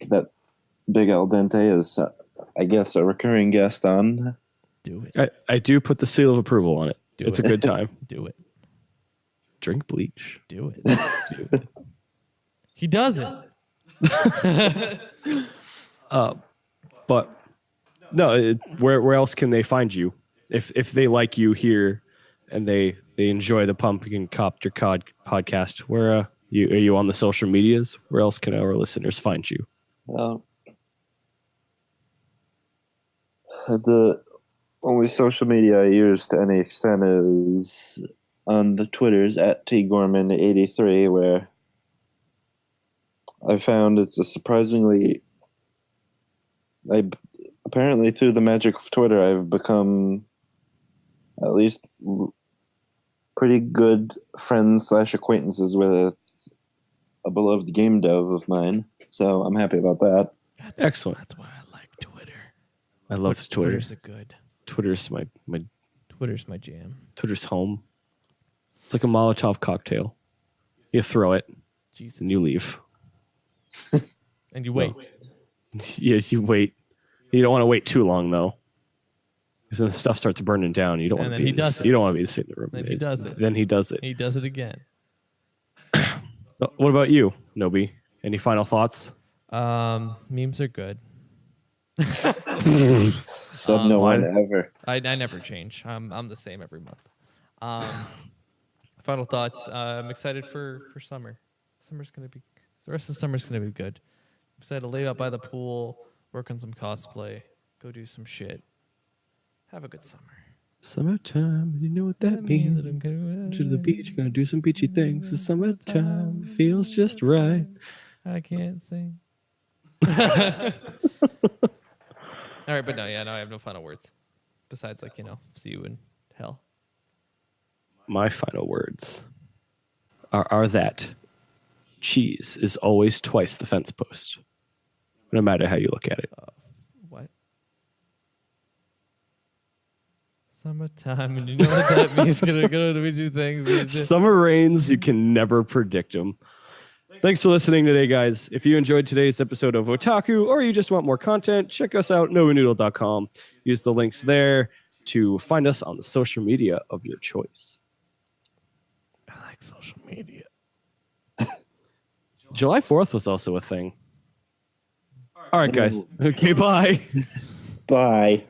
that Big Al Dente is I guess, a recurring guest on. Do it. I do put the seal of approval on it. It's a good time. Do it. Drink bleach. Do it. Do it. He doesn't. But no, where else can they find you? If they like you here and they enjoy the Pumpkin Copter podcast, where are you on the social medias? Where else can our listeners find you? The only social media I use to any extent is on the Twitters at tgorman83, where I found it's a surprisingly... apparently through the magic of Twitter, I've become at least pretty good friends / acquaintances with a beloved game dev of mine. So I'm happy about that. Excellent. That's why I like Twitter. I love Twitter. Twitter's a good. Twitter's my Twitter's my jam. Twitter's home. It's like a Molotov cocktail. You throw it, Jesus. and you leave. And you wait. Yeah, you wait. You don't want to wait too long though, because then the stuff starts burning down. You don't want to be. You don't want to be the in the room. Then he does it. Then he does it. He does it again. What about you, Nobi? Any final thoughts? Memes are good. No one ever. I never change. I'm the same every month. Final thoughts. I'm excited for summer. The rest of the summer's gonna be good. I'm excited to lay out by the pool, work on some cosplay, go do some shit. Have a good summer. Summertime, you know what that means. To the beach, gonna do some beachy things. The summertime feels just right. I can't sing. All right, but I have no final words. Besides, see you in hell. My final words are that cheese is always twice the fence post, no matter how you look at it. What? Summertime, and you know what that means. Gonna go to do things. Summer rains, you can never predict them. Thanks for listening today, guys. If you enjoyed today's episode of Otaku, or you just want more content, check us out, NobiNoodle.com. Use the links there to find us on the social media of your choice. I like social media. July 4th was also a thing. All right, guys. Okay, bye. Bye.